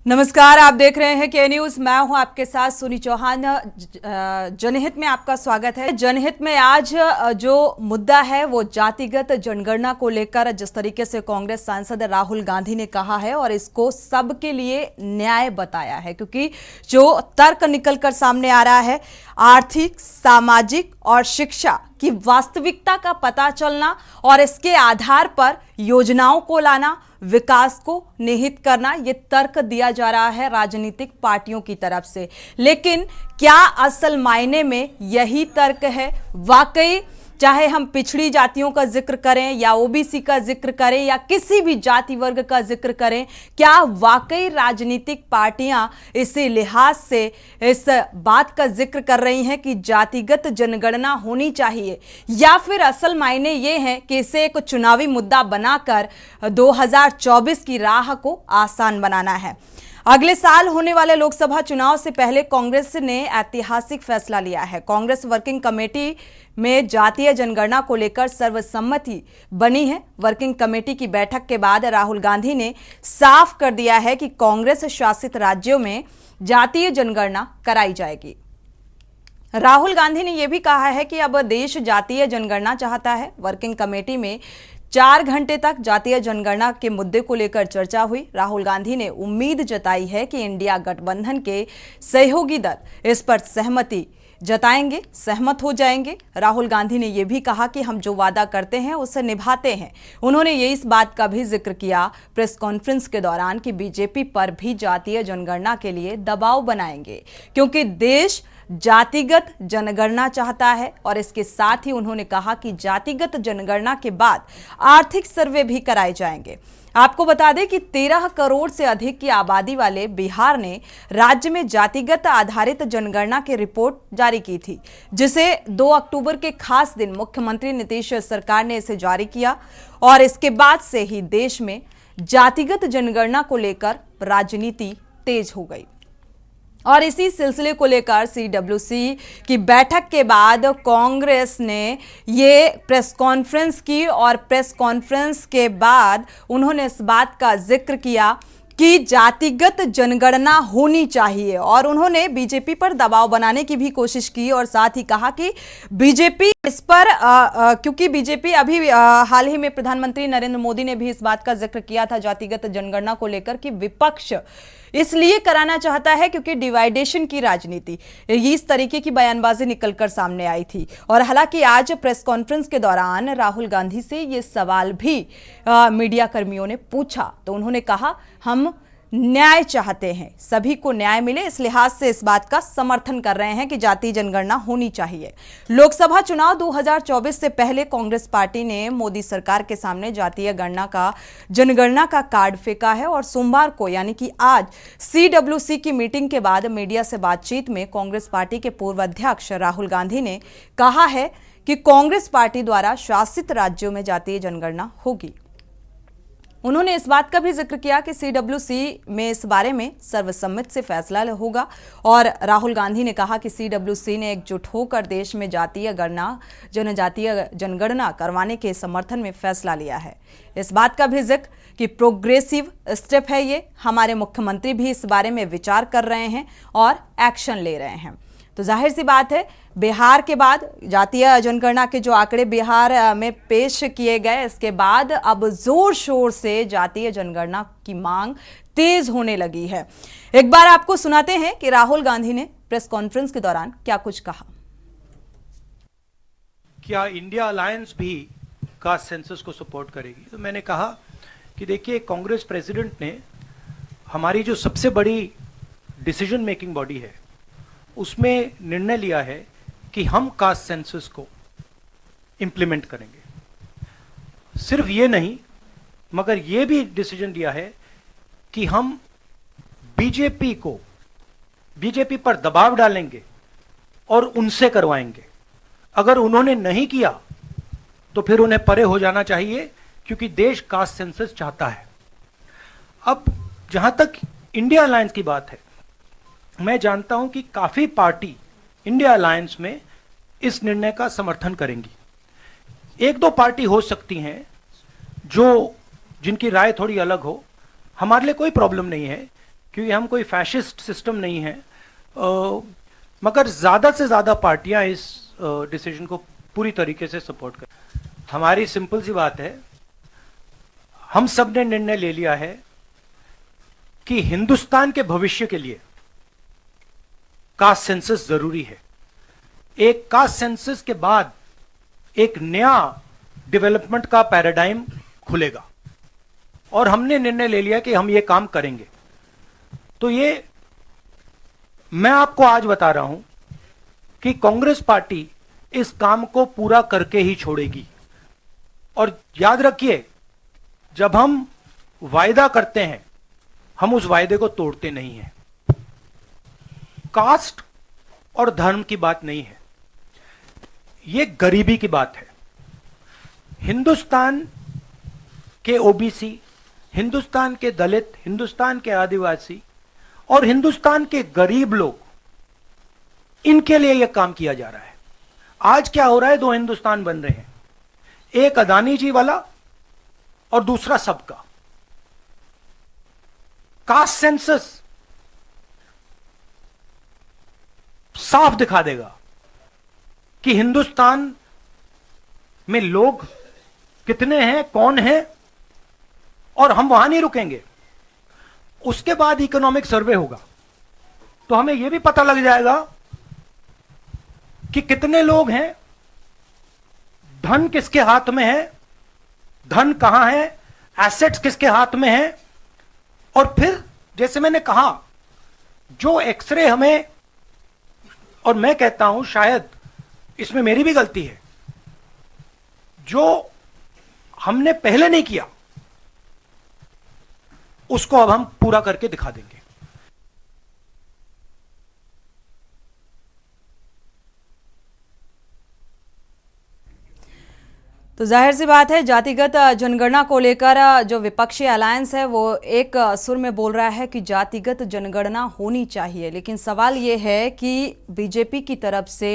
नमस्कार, आप देख रहे हैं के न्यूज। मैं हूं आपके साथ सुनी चौहान। जनहित में आपका स्वागत है। जनहित में आज जो मुद्दा है वो जातिगत जनगणना को लेकर जिस तरीके से कांग्रेस सांसद राहुल गांधी ने कहा है और इसको सबके लिए न्याय बताया है, क्योंकि जो तर्क निकलकर सामने आ रहा है, आर्थिक, सामाजिक और शिक्षा की वास्तविकता का पता चलना और इसके आधार पर योजनाओं को लाना, विकास को निहित करना, ये तर्क दिया जा रहा है राजनीतिक पार्टियों की तरफ से। लेकिन क्या असल मायने में यही तर्क है? वाकई चाहे हम पिछड़ी जातियों का जिक्र करें या ओबीसी का जिक्र करें या किसी भी जाति वर्ग का जिक्र करें, क्या वाकई राजनीतिक पार्टियां इसी लिहाज से इस बात का जिक्र कर रही हैं कि जातिगत जनगणना होनी चाहिए, या फिर असल मायने ये हैं कि इसे एक चुनावी मुद्दा बनाकर 2024 की राह को आसान बनाना है? अगले साल होने वाले लोकसभा चुनाव से पहले कांग्रेस ने ऐतिहासिक फैसला लिया है। कांग्रेस वर्किंग कमेटी में जातीय जनगणना को लेकर सर्वसम्मति बनी है। वर्किंग कमेटी की बैठक के बाद राहुल गांधी ने साफ कर दिया है कि कांग्रेस शासित राज्यों में जातीय जनगणना कराई जाएगी। राहुल गांधी ने यह भी कहा है कि अब देश जातीय जनगणना चाहता है। वर्किंग कमेटी में 4 घंटे तक जातीय जनगणना के मुद्दे को लेकर चर्चा हुई। राहुल गांधी ने उम्मीद जताई है कि इंडिया गठबंधन के सहयोगी दल इस पर सहमति जताएंगे, सहमत हो जाएंगे। राहुल गांधी ने यह भी कहा कि हम जो वादा करते हैं उसे निभाते हैं। उन्होंने ये इस बात का भी जिक्र किया प्रेस कॉन्फ्रेंस के दौरान कि बीजेपी पर भी जातीय जनगणना के लिए दबाव बनाएंगे, क्योंकि देश जातिगत जनगणना चाहता है। और इसके साथ ही उन्होंने कहा कि जातिगत जनगणना के बाद आर्थिक सर्वे भी कराए जाएंगे। आपको बता दें कि 13 करोड़ से अधिक की आबादी वाले बिहार ने राज्य में जातिगत आधारित जनगणना की रिपोर्ट जारी की थी, जिसे 2 अक्टूबर के खास दिन मुख्यमंत्री नीतीश सरकार ने इसे जारी किया। और इसके बाद से ही देश में जातिगत जनगणना को लेकर राजनीति तेज हो गई। और इसी सिलसिले को लेकर सीडब्ल्यूसी की बैठक के बाद कांग्रेस ने ये प्रेस कॉन्फ्रेंस की और प्रेस कॉन्फ्रेंस के बाद उन्होंने इस बात का जिक्र किया कि जातिगत जनगणना होनी चाहिए। और उन्होंने बीजेपी पर दबाव बनाने की भी कोशिश की और साथ ही कहा कि बीजेपी इस पर क्योंकि बीजेपी अभी हाल ही में प्रधानमंत्री नरेंद्र मोदी ने भी इस बात का जिक्र किया था जातिगत जनगणना को लेकर कि विपक्ष इसलिए कराना चाहता है क्योंकि डिवाइडेशन की राजनीति, इस तरीके की बयानबाजी निकलकर सामने आई थी। और हालांकि आज प्रेस कॉन्फ्रेंस के दौरान राहुल गांधी से ये सवाल भी मीडिया कर्मियों ने पूछा, तो उन्होंने कहा हम न्याय चाहते हैं, सभी को न्याय मिले, इस लिहाज से इस बात का समर्थन कर रहे हैं कि जातीय जनगणना होनी चाहिए। लोकसभा चुनाव 2024 से पहले कांग्रेस पार्टी ने मोदी सरकार के सामने जातीय जनगणना का कार्ड फेंका है। और सोमवार को यानी कि आज सीडब्ल्यूसी की मीटिंग के बाद मीडिया से बातचीत में कांग्रेस पार्टी के पूर्व अध्यक्ष राहुल गांधी ने कहा है कि कांग्रेस पार्टी द्वारा शासित राज्यों में जातीय जनगणना होगी। उन्होंने इस बात का भी जिक्र किया कि सीडब्ल्यूसी में इस बारे में सर्वसम्मति से फैसला होगा। और राहुल गांधी ने कहा कि सीडब्ल्यूसी ने एकजुट होकर देश में जनजातीय जनगणना करवाने के समर्थन में फैसला लिया है। इस बात का भी जिक्र कि प्रोग्रेसिव स्टेप है ये, हमारे मुख्यमंत्री भी इस बारे में विचार कर रहे हैं और एक्शन ले रहे हैं। तो जाहिर सी बात है, बिहार के बाद जातीय जनगणना के जो आंकड़े बिहार में पेश किए गए, इसके बाद अब जोर शोर से जातीय जनगणना की मांग तेज होने लगी है। एक बार आपको सुनाते हैं कि राहुल गांधी ने प्रेस कॉन्फ्रेंस के दौरान क्या कुछ कहा। क्या इंडिया अलायंस भी कास्ट सेंसस को सपोर्ट करेगी? तो मैंने कहा कि देखिए, कांग्रेस प्रेसिडेंट ने हमारी जो सबसे बड़ी डिसीजन मेकिंग बॉडी है उसमें निर्णय लिया है कि हम कास्ट सेंसस को इंप्लीमेंट करेंगे। सिर्फ ये नहीं, मगर ये भी डिसीजन लिया है कि हम बीजेपी पर दबाव डालेंगे और उनसे करवाएंगे। अगर उन्होंने नहीं किया तो फिर उन्हें परे हो जाना चाहिए, क्योंकि देश कास्ट सेंसस चाहता है। अब जहां तक इंडिया अलायंस की बात है, मैं जानता हूं कि काफी पार्टी इंडिया अलायंस में इस निर्णय का समर्थन करेंगी। 1-2 पार्टी हो सकती हैं जिनकी राय थोड़ी अलग हो। हमारे लिए कोई प्रॉब्लम नहीं है क्योंकि हम कोई फैशिस्ट सिस्टम नहीं है, मगर ज़्यादा से ज़्यादा पार्टियां इस डिसीजन को पूरी तरीके से सपोर्ट कर। हमारी सिंपल सी बात है, हम सब ने निर्णय ले लिया है कि हिंदुस्तान के भविष्य के लिए कास्ट सेंसस जरूरी है। एक कास्ट सेंसस के बाद एक नया डेवलपमेंट का पैराडाइम खुलेगा और हमने निर्णय ले लिया कि हम ये काम करेंगे। तो ये मैं आपको आज बता रहा हूं कि कांग्रेस पार्टी इस काम को पूरा करके ही छोड़ेगी। और याद रखिए, जब हम वायदा करते हैं हम उस वायदे को तोड़ते नहीं हैं। कास्ट और धर्म की बात नहीं है, ये गरीबी की बात है। हिंदुस्तान के ओबीसी, हिंदुस्तान के दलित, हिंदुस्तान के आदिवासी और हिंदुस्तान के गरीब लोग, इनके लिए यह काम किया जा रहा है। आज क्या हो रहा है, दो हिंदुस्तान बन रहे हैं, एक अदानी जी वाला और दूसरा सबका। कास्ट सेंसस साफ दिखा देगा कि हिंदुस्तान में लोग कितने हैं, कौन है, और हम वहां नहीं रुकेंगे। उसके बाद इकोनॉमिक सर्वे होगा तो हमें यह भी पता लग जाएगा कि कितने लोग हैं, धन किसके हाथ में है, धन कहां है, एसेट्स किसके हाथ में है। और फिर जैसे मैंने कहा, जो एक्सरे हमें, और मैं कहता हूं शायद इसमें मेरी भी गलती है, जो हमने पहले नहीं किया उसको अब हम पूरा करके दिखा देंगे। तो जाहिर सी बात है, जातिगत जनगणना को लेकर जो विपक्षी अलायंस है वो एक सुर में बोल रहा है कि जातिगत जनगणना होनी चाहिए। लेकिन सवाल ये है कि बीजेपी की तरफ से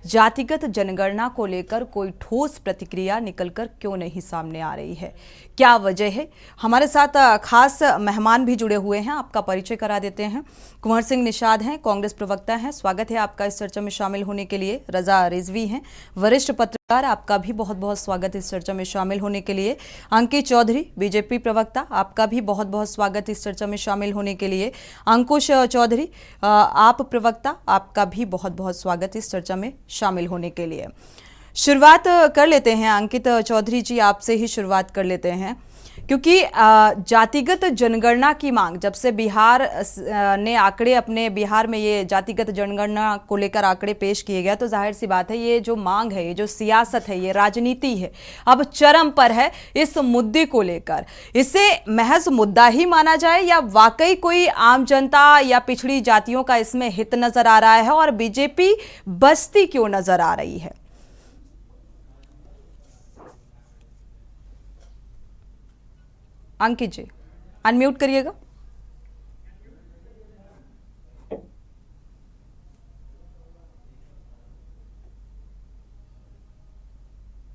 जातिगत जनगणना को लेकर कोई ठोस प्रतिक्रिया निकलकर क्यों नहीं सामने आ रही है, क्या वजह है? हमारे साथ खास मेहमान भी जुड़े हुए हैं, आपका परिचय करा देते हैं। कुंवर सिंह निषाद हैं, कांग्रेस प्रवक्ता हैं, स्वागत है आपका इस चर्चा में शामिल होने के लिए। रजा रिजवी हैं, वरिष्ठ पत्रकार, आपका भी बहुत बहुत स्वागत इस चर्चा में शामिल होने के लिए। अंकित चौधरी, बीजेपी प्रवक्ता, आपका भी बहुत बहुत स्वागत इस चर्चा में शामिल होने के लिए। अंकुश चौधरी, आप प्रवक्ता, आपका भी बहुत बहुत स्वागत इस चर्चा में शामिल होने के लिए। शुरुआत कर लेते हैं, अंकित चौधरी जी आपसे ही शुरुआत कर लेते हैं, क्योंकि जातिगत जनगणना की मांग जब से बिहार ने आंकड़े अपने, बिहार में ये जातिगत जनगणना को लेकर आंकड़े पेश किए गए, तो जाहिर सी बात है ये जो मांग है, ये जो सियासत है, ये राजनीति है, अब चरम पर है इस मुद्दे को लेकर। इसे महज मुद्दा ही माना जाए या वाकई कोई आम जनता या पिछड़ी जातियों का इसमें हित नजर आ रहा है, और बीजेपी बचती क्यों नजर आ रही है? अंकित जी, अनम्यूट करिएगा।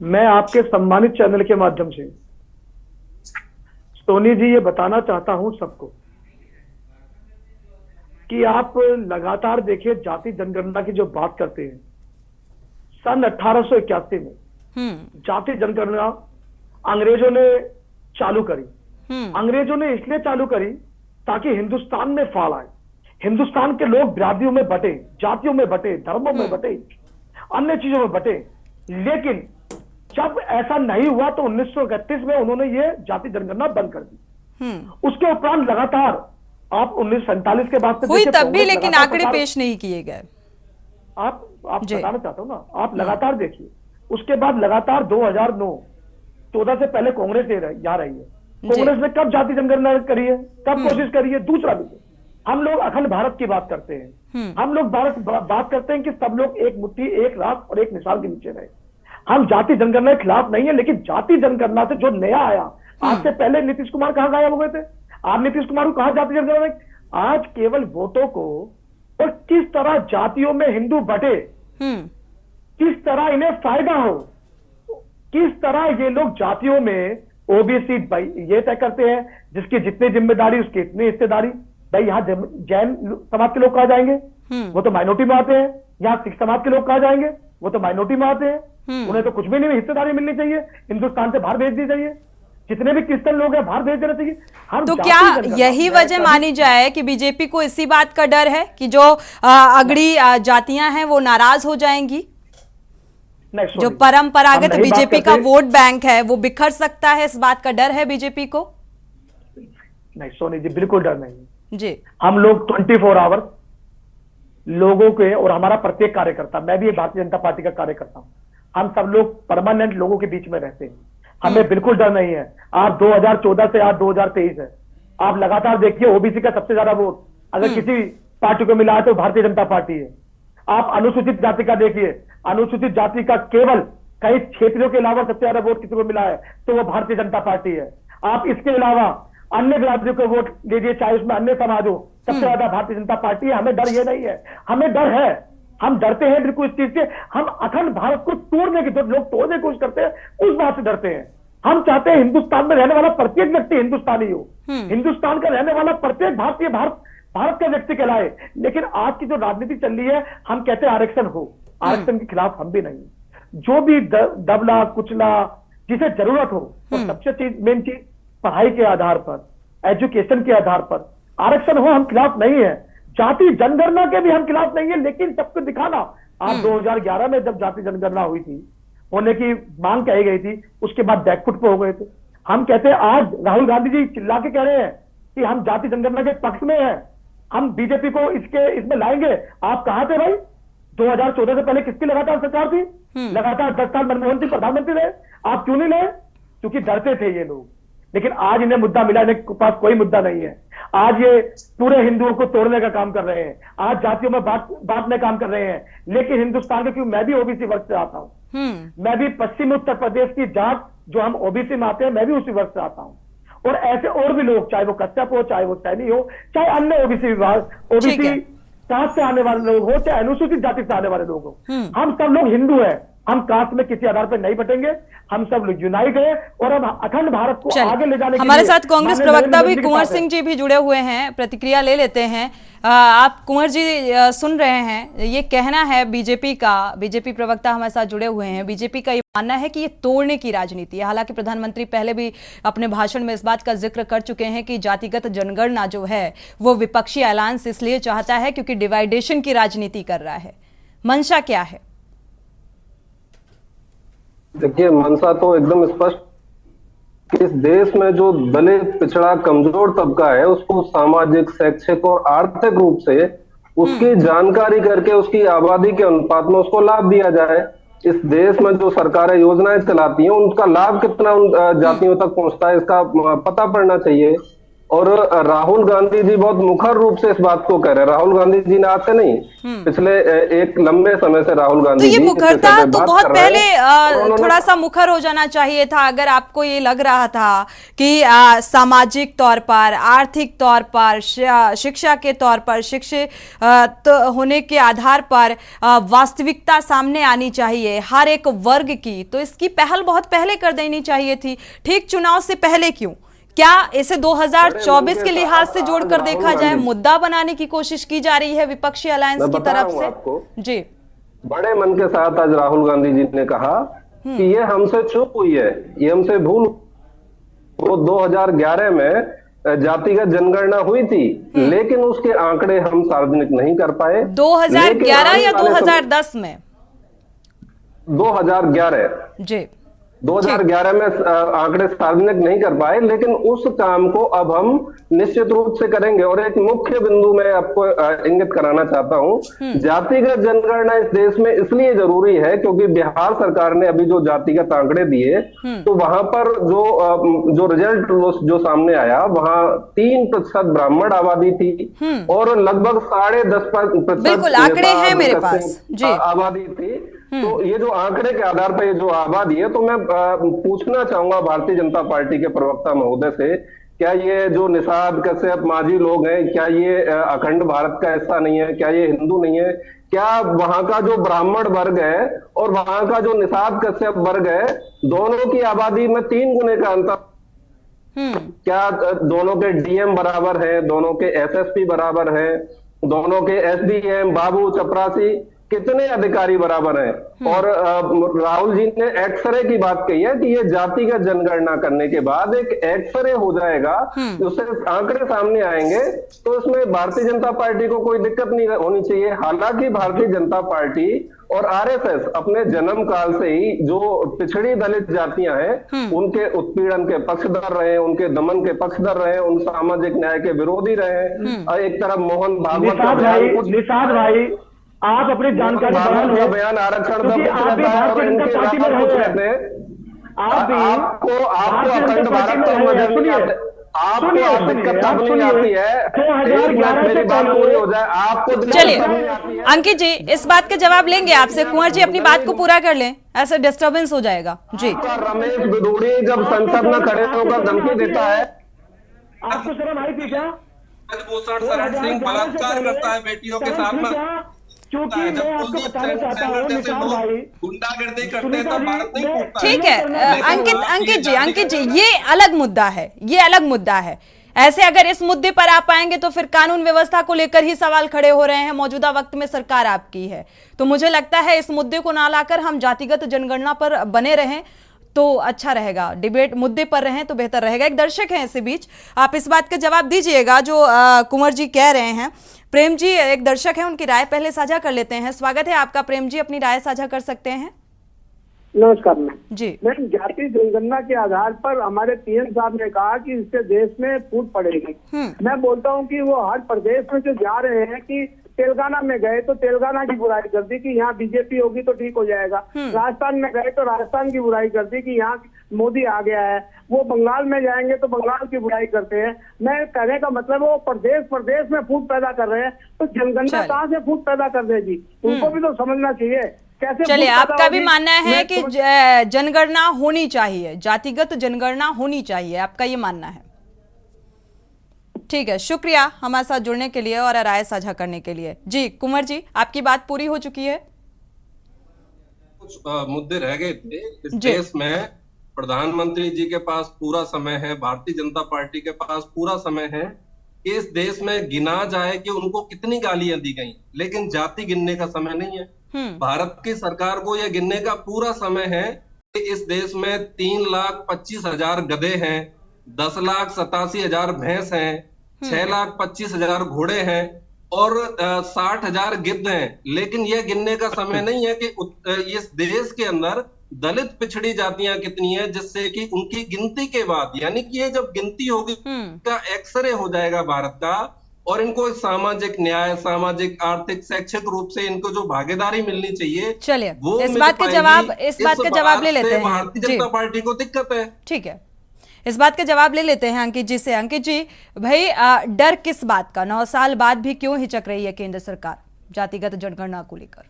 मैं आपके सम्मानित चैनल के माध्यम से सोनी जी ये बताना चाहता हूं सबको कि आप लगातार देखिए, जाति जनगणना की जो बात करते हैं, सन 1881 में जाति जनगणना अंग्रेजों ने चालू करी। अंग्रेजों ने इसलिए चालू करी ताकि हिंदुस्तान में फाड़ आए, हिंदुस्तान के लोग बिरादरियों में बटे, जातियों में बटे, धर्मों में बटे, अन्य चीजों में बटे। लेकिन जब ऐसा नहीं हुआ तो 1931 में उन्होंने ये जाति जनगणना बंद कर दी। उसके उपरांत लगातार आप 1947 के बाद हुई तब भी, लेकिन आंकड़े पेश नहीं किए गए। आप बताना चाहता हूं ना, आप लगातार देखिए। उसके बाद लगातार 2009, 14 से पहले कांग्रेस यहाँ रही है। कांग्रेस ने कब जाति जनगणना करी है, कब कोशिश करी है? दूसरा भी, हम लोग अखंड भारत की बात करते हैं, हम लोग बात करते हैं कि सब लोग एक मुट्ठी, एक राख और एक मिसाल के नीचे रहे। हम जाति जनगणना के खिलाफ नहीं है, लेकिन जाति जनगणना से जो नया आया, आज से पहले नीतीश कुमार कहां गायब हो गए थे? आप नीतीश कुमार को कहा जाति जनगणना? आज केवल वोटों को, और किस तरह जातियों में हिंदू बटे, किस तरह इन्हें फायदा हो, किस तरह ये लोग जातियों में ओबीसी ये तय करते हैं, जिसकी जितनी जिम्मेदारी उसकी इतनी हिस्सेदारी। भाई यहाँ जैन समाज के लोग कहाँ जाएंगे? वो तो माइनॉरिटी में आते हैं। यहाँ सिख समाज के लोग कहाँ जाएंगे? वो तो माइनॉरिटी में आते हैं। उन्हें तो कुछ भी नहीं, हिस्सेदारी मिलनी चाहिए, हिंदुस्तान से बाहर भेज दी चाहिए। जितने भी क्रिश्चियन लोग हैं बाहर भेज देना चाहिए। हम तो क्या यही वजह मानी जाए कि बीजेपी को इसी बात का डर है कि जो अगड़ी जातियां हैं वो नाराज हो जाएंगी? जो परंपरागत बीजेपी का वोट बैंक है वो बिखर सकता है, इस बात का डर है बीजेपी को? नहीं सोनी जी, बिल्कुल डर नहीं जी। हम लोग 24 आवर्स लोगों के, और हमारा प्रत्येक कार्यकर्ता, मैं भी भारतीय जनता पार्टी का कार्यकर्ता हूं, हम सब लोग परमानेंट लोगों के बीच में रहते हैं। हमें बिल्कुल डर नहीं है। आप 2014 से आज 2023 है, आप लगातार देखिए ओबीसी का सबसे ज्यादा वोट अगर किसी पार्टी को मिला है तो भारतीय जनता पार्टी है। आप अनुसूचित जाति का देखिए, अनुसूचित जाति का केवल कई क्षेत्रों के अलावा सबसे ज्यादा वोट किसी को मिला है तो वो भारतीय जनता पार्टी है। आप इसके अलावा अन्य बिरादरियों को वोट लीजिए, चाहे उसमें अन्य समाज हो, सबसे ज्यादा भारतीय जनता पार्टी है। हमें डर ये नहीं है, हमें डर है, हम डरते हैं बिल्कुल इस चीज से। हम अखंड भारत को तोड़ने की, जो लोग तोड़ने की कोशिश करते हैं उस बात से डरते हैं। हम चाहते हैं हिंदुस्तान में रहने वाला प्रत्येक व्यक्ति हिंदुस्तानी हो, हिंदुस्तान का रहने वाला प्रत्येक भारतीय भारत का व्यक्ति कहलाए। लेकिन आज की जो राजनीति चल रही है, हम कहते हैं आरक्षण हो, आरक्षण के खिलाफ हम भी नहीं। जो भी दबला कुचला जिसे जरूरत हो, तो सबसे मेन चीज पढ़ाई के आधार पर, एजुकेशन के आधार पर आरक्षण हो, हम खिलाफ नहीं है। जाति जनगणना के भी हम खिलाफ नहीं है, लेकिन सबको दिखाना। आप 2011 में जब जाति जनगणना हुई थी, होने की मांग कही गई थी, उसके बाद बैकफुट पे हो गए थे। हम कहते हैं, आज राहुल गांधी जी चिल्ला के कह रहे हैं कि हम जाति जनगणना के पक्ष में हैं, हम बीजेपी को इसमें लाएंगे। आप कहां थे भाई? 2014 से पहले किसकी लगातार सरकार थी? लगातार 10 साल मनमोहन सिंह प्रधानमंत्री रहे। आप क्यों नहीं लाए? क्योंकि डरते थे ये लोग। लेकिन आज इन्हें मुद्दा मिला, इनके पास कोई मुद्दा नहीं है। आज ये पूरे हिंदुओं को तोड़ने का काम कर रहे हैं, आज जातियों में बांटने काम कर रहे हैं। लेकिन हिंदुस्तान के, क्योंकि मैं भी ओबीसी वर्ग से आता हूं, मैं भी पश्चिमी उत्तर प्रदेश की जाट, जो हम ओबीसी में आते हैं, मैं भी उसी वर्ग से आता हूं। और ऐसे और भी लोग, चाहे वो कश्यप हो, चाहे वो सैनी हो, चाहे अन्य ओबीसी विभाग, ओबीसी कास्ट से आने वाले लोग हो, चाहे अनुसूचित जाति से आने वाले लोग हो, हम सब लोग हिंदू हैं। हम कास्ट में किसी आधार पर नहीं बटेंगे, हम सब लोग यूनाइट हैं और हम अखंड भारत को आगे ले जाने के लिए। हमारे साथ कांग्रेस प्रवक्ता भी कुंवर सिंह जी भी जुड़े हुए हैं, प्रतिक्रिया ले लेते हैं। आप कुंवर जी सुन रहे हैं, ये कहना है बीजेपी का, बीजेपी प्रवक्ता हमारे साथ जुड़े हुए हैं, बीजेपी का ये मानना है कि ये तोड़ने की राजनीति है। हालांकि प्रधानमंत्री पहले भी अपने भाषण में इस बात का जिक्र कर चुके हैं कि जातिगत जनगणना जो है वो विपक्षी अलायंस इसलिए चाहता है क्योंकि डिवाइडेशन की राजनीति कर रहा है। मंशा क्या है? देखिए, मंशा तो एकदम स्पष्ट कि इस देश में जो दलित, पिछड़ा, कमजोर तबका है, उसको सामाजिक, शैक्षिक और आर्थिक रूप से उसकी जानकारी करके उसकी आबादी के अनुपात में उसको लाभ दिया जाए। इस देश में जो सरकारें योजनाएं चलाती हैं, उनका लाभ कितना उन जातियों तक पहुंचता है, इसका पता पड़ना चाहिए। और राहुल गांधी जी बहुत मुखर रूप से इस बात को कह रहे हैं। राहुल गांधी जी ने आज से नहीं, पिछले एक लंबे समय से राहुल गांधी तो ये मुखरता तो बहुत पहले थोड़ा सा मुखर हो जाना चाहिए था। अगर आपको ये लग रहा था कि सामाजिक तौर पर, आर्थिक तौर पर, शिक्षा के तौर पर, शिक्षित होने के आधार पर वास्तविकता सामने आनी चाहिए हर एक वर्ग की, तो इसकी पहल बहुत पहले कर देनी चाहिए थी। ठीक चुनाव से पहले क्यों? क्या इसे 2024 के लिहाज से जोड़कर देखा जाए? मुद्दा बनाने की कोशिश की जा रही है विपक्षी अलायंस की तरफ से। जी, बड़े मन के साथ आज राहुल गांधी जी ने कहा कि ये हमसे चूक हुई है, ये हमसे भूल। वो 2011 में जातिगत जनगणना हुई थी, लेकिन उसके आंकड़े हम सार्वजनिक नहीं कर पाए। 2011 या 2010 में? 2011 जी, 2011 में आंकड़े सार्वजनिक नहीं कर पाए, लेकिन उस काम को अब हम निश्चित रूप से करेंगे। और एक मुख्य बिंदु मैं आपको इंगित कराना चाहता हूं, जातिगत जनगणना इस देश में इसलिए जरूरी है क्योंकि बिहार सरकार ने अभी जो जातिगत आंकड़े दिए, तो वहां पर जो रिजल्ट जो सामने आया, वहां 3% ब्राह्मण आबादी थी और लगभग 10.5% बिल्कुल आंकड़े हैं मेरे पास जी आबादी थी। तो ये जो आंकड़े के आधार पर ये जो आबादी है, तो मैं पूछना चाहूंगा भारतीय जनता पार्टी के प्रवक्ता महोदय से, क्या ये जो निषाद, कश्यप, माझी लोग हैं, क्या ये अखंड भारत का हिस्सा नहीं है? क्या ये हिंदू नहीं है? क्या वहां का जो ब्राह्मण वर्ग है और वहां का जो निषाद, कश्यप वर्ग है, दोनों की आबादी में 3 गुने का अंतर क्या दोनों के डीएम बराबर हैं, दोनों के एसएसपी बराबर हैं, दोनों के एसडीएम, बाबू चपरासी, कितने अधिकारी बराबर हैं? और राहुल जी ने एक्सरे की बात कही है कि ये जातिगत जनगणना करने के बाद एक एक्सरे हो जाएगा, उससे आंकड़े सामने आएंगे, तो इसमें भारतीय जनता पार्टी को कोई दिक्कत नहीं होनी चाहिए। हालांकि भारतीय जनता पार्टी और आरएसएस अपने जन्म काल से ही जो पिछड़ी दलित जातियां हैं उनके उत्पीड़न के पक्षधर रहे, उनके दमन के पक्षधर रहे, उन सामाजिक न्याय के विरोधी रहे। एक तरफ मोहन भागवत का निषाद भाई, आप अपनी जानकारी बयान आरक्षण और इनके कहते हैं आपको अखंड भारत को नजर नहीं आते, आपको दिक्कत तब नहीं आती है मेरी बात पूरी हो जाए, आपको। चलिए अंकित जी, इस बात का जवाब लेंगे आपसे। कुंवर जी अपनी बात को पूरा कर लें, ऐसे डिस्टर्बेंस हो जाएगा जी। रमेश बिदूड़ी जब संसद में खड़े होकर धमकी देता है, आपको शर्म आई थी क्या? भूषण शरण सिंह बलात्कार करता है बेटियों के साथ में, क्योंकि मैं आपको बताना चाहता हूँ निषाद भाई, गुंडागर्दी करते हैं तो भारत नहीं टूटता। ठीक है अंकित जी ये अलग मुद्दा है, ये अलग मुद्दा है। ऐसे अगर इस मुद्दे पर आप आएंगे तो फिर कानून व्यवस्था को लेकर ही सवाल खड़े हो रहे हैं। मौजूदा वक्त में सरकार आपकी है, तो मुझे लगता है इस मुद्दे को ना लाकर हम जातिगत जनगणना पर बने रहें तो अच्छा रहेगा, डिबेट मुद्दे पर रहें तो बेहतर रहेगा। एक दर्शक हैं इसी बीच, आप इस बात का जवाब दीजिएगा जो कुंवर जी कह रहे हैं। प्रेम जी एक दर्शक हैं, उनकी राय पहले साझा कर लेते हैं। स्वागत है आपका प्रेम जी, अपनी राय साझा कर सकते हैं। नमस्कार मैम जी। मैम, जाति जनगणना के आधार पर हमारे पीएम साहब ने कहा कि इससे देश में फूट पड़ेगी। मैं बोलता हूं कि वो हर प्रदेश में जो जा रहे हैं कि तेलंगाना में गए तो तेलंगाना की बुराई कर दी कि यहाँ बीजेपी होगी तो ठीक हो जाएगा, राजस्थान में गए तो राजस्थान की बुराई कर दी कि यहाँ मोदी आ गया है, वो बंगाल में जाएंगे तो बंगाल की बुराई करते हैं। मैं कहने का मतलब वो प्रदेश प्रदेश में फूट पैदा कर रहे हैं, तो जनगणना कहाँ से फूट पैदा कर देगी? उनको भी तो समझना चाहिए कैसे। चलिए, आपका भी मानना है कि जनगणना होनी चाहिए, जातिगत जनगणना होनी चाहिए, आपका ये मानना है? ठीक है, शुक्रिया हमारे साथ जुड़ने के लिए और राय साझा करने के लिए। जी कुंवर जी, आपकी बात पूरी हो चुकी है। कुछ मुद्दे रह गए थे। इस देश में प्रधानमंत्री जी के पास पूरा समय है, भारतीय जनता पार्टी के पास पूरा समय है कि इस देश में गिना जाए कि उनको कितनी गालियां दी गई, लेकिन जाति गिनने का समय नहीं है। भारत की सरकार को यह गिनने का पूरा समय है कि इस देश में 3,25,000 गधे हैं, 10,87,000 भैंस हैं, 6,25,000 घोड़े हैं और 60,000 गिद्ध हैं। लेकिन यह गिनने का समय नहीं है कि इस देश के अंदर दलित पिछड़ी जातियां कितनी है, जिससे कि उनकी गिनती के बाद, यानी कि ये जब गिनती होगी का एक्सरे हो जाएगा भारत का, और इनको सामाजिक न्याय, सामाजिक, आर्थिक, शैक्षिक रूप से इनको जो भागीदारी मिलनी चाहिए, चलिए इस बात का जवाब ले लेते हैं। भारतीय जनता पार्टी को दिक्कत है। ठीक है, इस बात का जवाब ले लेते हैं अंकित जी से। अंकित जी भाई, डर किस बात का? 9 साल बाद भी क्यों हिचक रही है केंद्र सरकार जातिगत जनगणना को लेकर?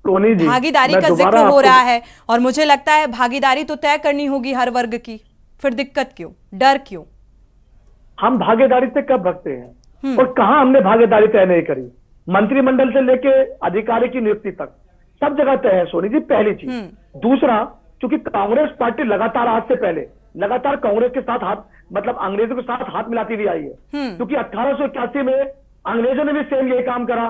भागीदारी का जिक्र हो रहा है और मुझे लगता है भागीदारी तो तय करनी होगी हर वर्ग की, फिर दिक्कत क्यों, डर क्यों? हम भागीदारी से कब भगते हैं और कहां हमने भागीदारी तय नहीं करी? मंत्रिमंडल से लेके अधिकारी की नियुक्ति तक सब जगह तय है सोनी जी, पहली चीज। दूसरा, क्योंकि कांग्रेस पार्टी लगातार आज से पहले लगातार कांग्रेस के साथ हाथ, मतलब अंग्रेजों के साथ हाथ मिलाती हुई आई है, क्योंकि 1881 में अंग्रेजों ने भी सेम यही काम करा,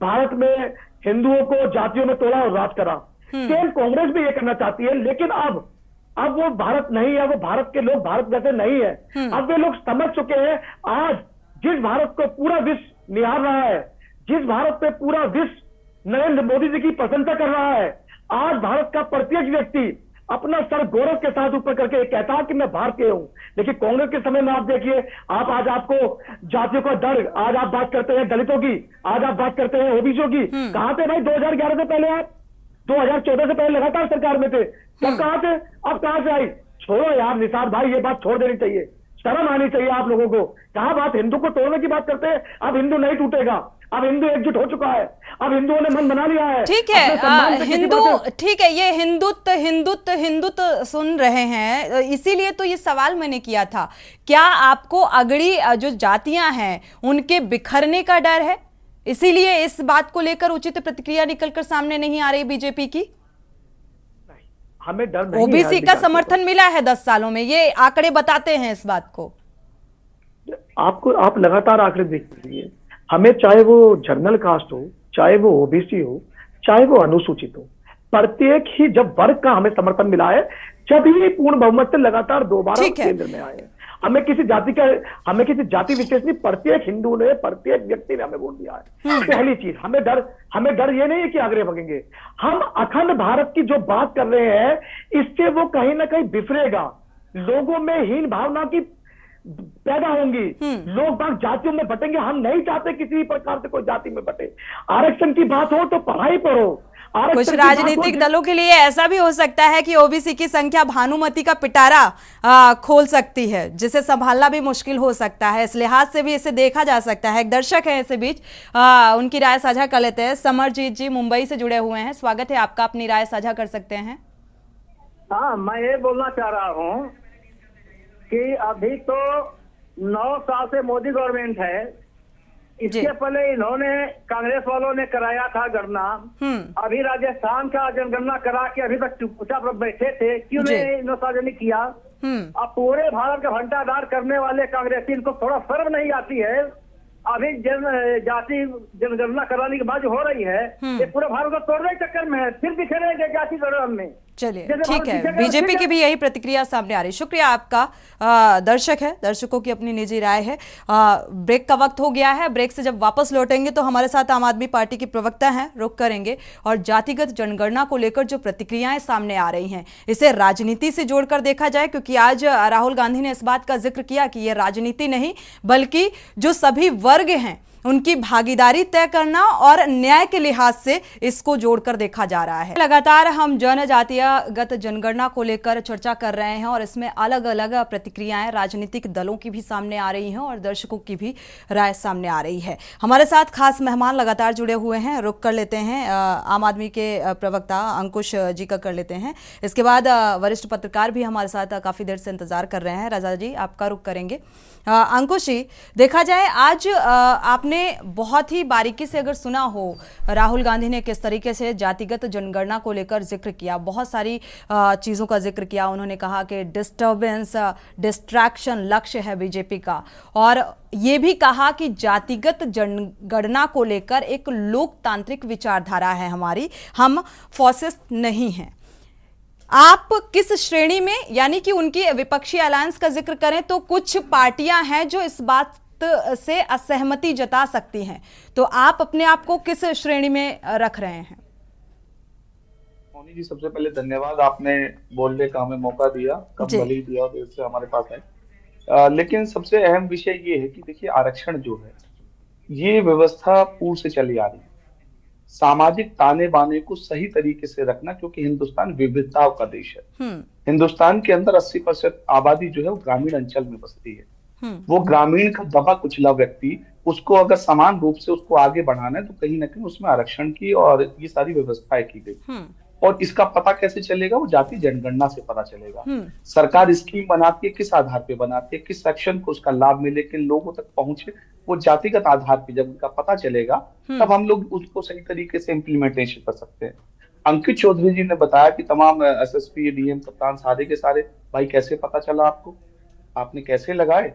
भारत में हिंदुओं को जातियों में तोड़ा और राज करा। सेम कांग्रेस भी ये करना चाहती है, लेकिन अब वो भारत नहीं है, वो भारत के लोग भारत जैसे नहीं है। अब वे लोग समझ चुके हैं, आज जिस भारत को पूरा विश्व निहार रहा है, जिस भारत पे पूरा विश्व नरेंद्र मोदी जी की प्रशंसा कर रहा है, आज भारत का प्रत्येक व्यक्ति अपना सर गौरव के साथ ऊपर करके कहता है कि मैं भारतीय हूं। लेकिन कांग्रेस के समय में आप देखिए, आज आपको जातियों का डर, आज आप बात करते हैं दलितों की, आज आप बात करते हैं ओबीसी की। कहां थे भाई 2011 से पहले? आप 2014 से पहले लगातार सरकार में थे, तब कहां थे? अब कहां से आई? छोड़ो यार निषाद भाई, ये बात छोड़ देनी चाहिए, शर्म आनी चाहिए आप लोगों को। कहां बात हिंदू को तोड़ने की बात करते हैं? अब हिंदू नहीं टूटेगा, अब हिंदू एकजुट हो चुका है, अब हिंदुओं ने मन बना लिया है। ठीक है, हिंदू, ठीक है, ये हिंदुत्व सुन रहे हैं, इसीलिए तो ये सवाल मैंने किया था। क्या आपको अगड़ी जो जातियां हैं उनके बिखरने का डर है, इसीलिए इस बात को लेकर उचित प्रतिक्रिया निकलकर सामने नहीं आ रही बीजेपी की? हमें डर नहीं है। ओबीसी का समर्थन मिला है 10 सालों में, ये आंकड़े बताते हैं इस बात को। आप लगातार आंकड़े देख लीजिए, हमें चाहे वो जनरल कास्ट हो, चाहे वो ओबीसी हो, चाहे वो अनुसूचित हो, प्रत्येक ही जब वर्ग का हमें समर्थन मिला है, जब ही पूर्ण बहुमत से लगातार 2 बार केंद्र में आए हैं। हमें किसी जाति विशेष नहीं, प्रत्येक हिंदू ने, प्रत्येक व्यक्ति ने हमें वोट दिया है। पहली चीज, हमें डर ये नहीं है कि आगे भगेंगे। हम अखंड भारत की जो बात कर रहे हैं, इससे वो कहीं ना कहीं बिफरेगा, लोगों में हीन भावना की पैदा होंगी, लोग बाग जातियों में बटेंगे। हम नहीं चाहते किसी प्रकार से कोई जाति में बटे। आरक्षण की बात हो तो पढ़ाई पढ़ो। कुछ राजनीतिक दलों के लिए ऐसा भी हो सकता है कि ओबीसी की संख्या भानुमति का पिटारा खोल सकती है, जिसे संभालना भी मुश्किल हो सकता है। इस लिहाज से भी इसे देखा जा सकता है। एक दर्शक है इसी बीच, उनकी राय साझा कर लेते हैं। समरजीत जी मुंबई से जुड़े हुए हैं, स्वागत है आपका, अपनी राय साझा कर सकते हैं। हाँ, मैं ये बोलना चाह रहा हूँ कि अभी तो 9 साल से मोदी गवर्नमेंट है, इसके पहले इन्होंने, कांग्रेस वालों ने कराया था गणना। अभी राजस्थान का जनगणना करा के अभी तक चुपचाप बैठे थे, क्यों नहीं इन्होंने सार्वजनिक किया? अब पूरे भारत का घंटादार करने वाले कांग्रेसी, इनको थोड़ा शर्म नहीं आती है? अभी जाति जनगणना कराने की बात हो रही है, ये पूरे भारत को तोड़ने के चक्कर में है, फिर दिखे रहेंगे जाति गणना में। चलिए ठीक है, बीजेपी की भी यही प्रतिक्रिया सामने आ रही। शुक्रिया आपका। दर्शक है, दर्शकों की अपनी निजी राय है। ब्रेक का वक्त हो गया है, ब्रेक से जब वापस लौटेंगे तो हमारे साथ आम आदमी पार्टी के प्रवक्ता हैं, रुक करेंगे और जातिगत जनगणना को लेकर जो प्रतिक्रियाएं सामने आ रही हैं, इसे राजनीति से जोड़कर देखा जाए, क्योंकि आज राहुल गांधी ने इस बात का जिक्र किया कि यह राजनीति नहीं बल्कि जो सभी वर्ग हैं उनकी भागीदारी तय करना और न्याय के लिहाज से इसको जोड़कर देखा जा रहा है। लगातार हम जनजातीयगत जनगणना को लेकर चर्चा कर रहे हैं और इसमें अलग अलग प्रतिक्रियाएं राजनीतिक दलों की भी सामने आ रही हैं और दर्शकों की भी राय सामने आ रही है। हमारे साथ खास मेहमान लगातार जुड़े हुए हैं, रुक कर लेते हैं। आम आदमी के प्रवक्ता अंकुश जी का कर लेते हैं, इसके बाद वरिष्ठ पत्रकार भी हमारे साथ काफी देर से इंतजार कर रहे हैं। रजा जी, आपका रुक करेंगे। अंकुश जी, देखा जाए आज आपने बहुत ही बारीकी से अगर सुना हो, राहुल गांधी ने किस तरीके से जातिगत जनगणना को लेकर जिक्र किया, बहुत सारी चीज़ों का जिक्र किया। उन्होंने कहा कि डिस्टर्बेंस, डिस्ट्रैक्शन लक्ष्य है बीजेपी का, और ये भी कहा कि जातिगत जनगणना को लेकर एक लोकतांत्रिक विचारधारा है हमारी, हम फॉसिस्ट नहीं हैं। आप किस श्रेणी में, यानी कि उनकी विपक्षी अलायंस का जिक्र करें तो कुछ पार्टियां हैं जो इस बात से असहमति जता सकती हैं, तो आप अपने आप को किस श्रेणी में रख रहे हैं? मोनी जी, सबसे पहले धन्यवाद, आपने बोलने का हमें मौका दिया, कम भली दिया और देर से हमारे पास है। लेकिन सबसे अहम विषय ये है कि देखिए, आरक्षण जो है ये व्यवस्था पूर्व से चली आ रही है। सामाजिक ताने बाने को सही तरीके से रखना, क्योंकि हिंदुस्तान विविधताओं का देश है। हिंदुस्तान के अंदर 80% आबादी जो है वो ग्रामीण अंचल में बसती है। वो ग्रामीण का दबा कुचला व्यक्ति, उसको अगर समान रूप से उसको आगे बढ़ाना है तो कहीं ना कहीं उसमें आरक्षण की और ये सारी व्यवस्थाएं की गई। और इसका पता कैसे चलेगा? वो जाति जनगणना से पता चलेगा। सरकार स्कीम बनाती है, किस आधार पे बनाती है, किस सेक्शन को उसका लाभ मिले, किन लोगों तक पहुंचे, वो जातिगत आधार पे जब उनका पता चलेगा तब हम लोग उसको सही तरीके से इम्प्लीमेंटेशन कर सकते हैं। अंकित चौधरी जी ने बताया कि तमाम एसएसपी, डीएम, कप्तान सारे के सारे, भाई कैसे पता चला आपको, आपने कैसे लगाए?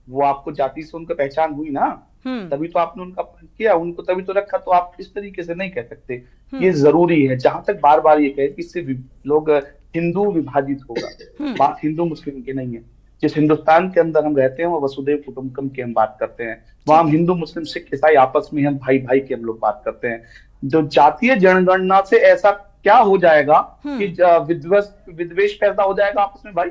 वो आपको जाति से उनका पहचान हुई ना, तभी तो आपने उनका किया, उनको तभी तो रखा। तो आप इस तरीके से नहीं कह सकते, ये जरूरी है। जहां तक बार बार ये कहे कि इससे लोग हिंदू विभाजित होगा, बात हिंदू मुस्लिम की नहीं है। जिस हिंदुस्तान के अंदर हम रहते हैं वो वसुधैव कुटुंबकम की हम बात करते हैं, वहां हम हिंदू मुस्लिम सिख ईसाई आपस में हम भाई भाई की हम लोग बात करते हैं। जो जातीय जनगणना से ऐसा क्या हो जाएगा कि विद्वेष पैदा हो जाएगा आपस में? भाई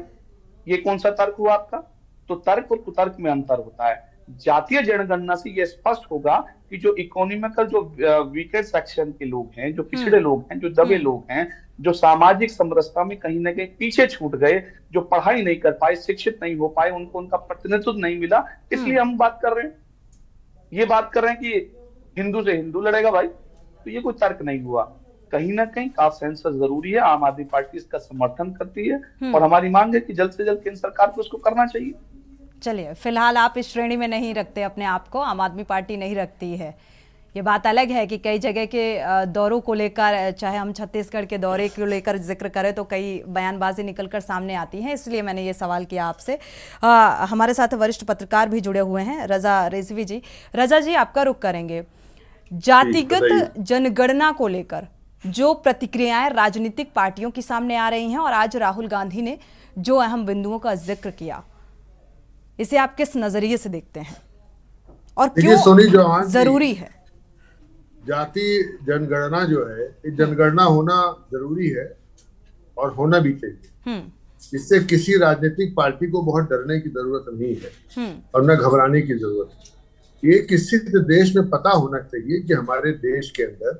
ये कौन सा तर्क हुआ आपका? तो तर्क और कुतर्क में अंतर होता है। जातीय जनगणना से यह स्पष्ट होगा कि जो इकोनॉमिकल, जो वीकर सेक्शन के लोग हैं, जो पिछड़े लोग हैं, जो दबे लोग हैं, जो सामाजिक समरसता में कहीं ना कहीं पीछे छूट गए, जो पढ़ाई नहीं कर पाए, शिक्षित नहीं हो पाए, उनको उनका प्रतिनिधित्व नहीं मिला, इसलिए हम बात कर रहे हैं। ये बात कर रहे हैं कि हिंदू से हिंदू लड़ेगा भाई, तो ये कोई तर्क नहीं हुआ। कहीं ना कहीं कास्ट सेंसस जरूरी है, आम आदमी पार्टी इसका समर्थन करती है और हमारी मांग है कि जल्द से जल्द केंद्र सरकार को इसको करना चाहिए। चलिए, फिलहाल आप इस श्रेणी में नहीं रखते अपने आप को, आम आदमी पार्टी नहीं रखती है, ये बात अलग है कि कई जगह के दौरों को लेकर, चाहे हम छत्तीसगढ़ के दौरे को लेकर जिक्र करें तो कई बयानबाजी निकलकर सामने आती हैं, इसलिए मैंने ये सवाल किया आपसे। हमारे साथ वरिष्ठ पत्रकार भी जुड़े हुए हैं, रजा रिजवी जी। रजा जी, आपका रुख करेंगे। जातिगत जनगणना को लेकर जो प्रतिक्रियाएं राजनीतिक पार्टियों की सामने आ रही हैं और आज राहुल गांधी ने जो अहम बिंदुओं का जिक्र किया, इसे आप किस नजरिए से देखते हैं और क्यों जरूरी है? जाति जनगणना जो है, जनगणना होना जरूरी है और होना भी चाहिए। इससे किसी राजनीतिक पार्टी को बहुत डरने की जरूरत नहीं है और न घबराने की जरूरत है। ये किसी देश में पता होना चाहिए कि हमारे देश के अंदर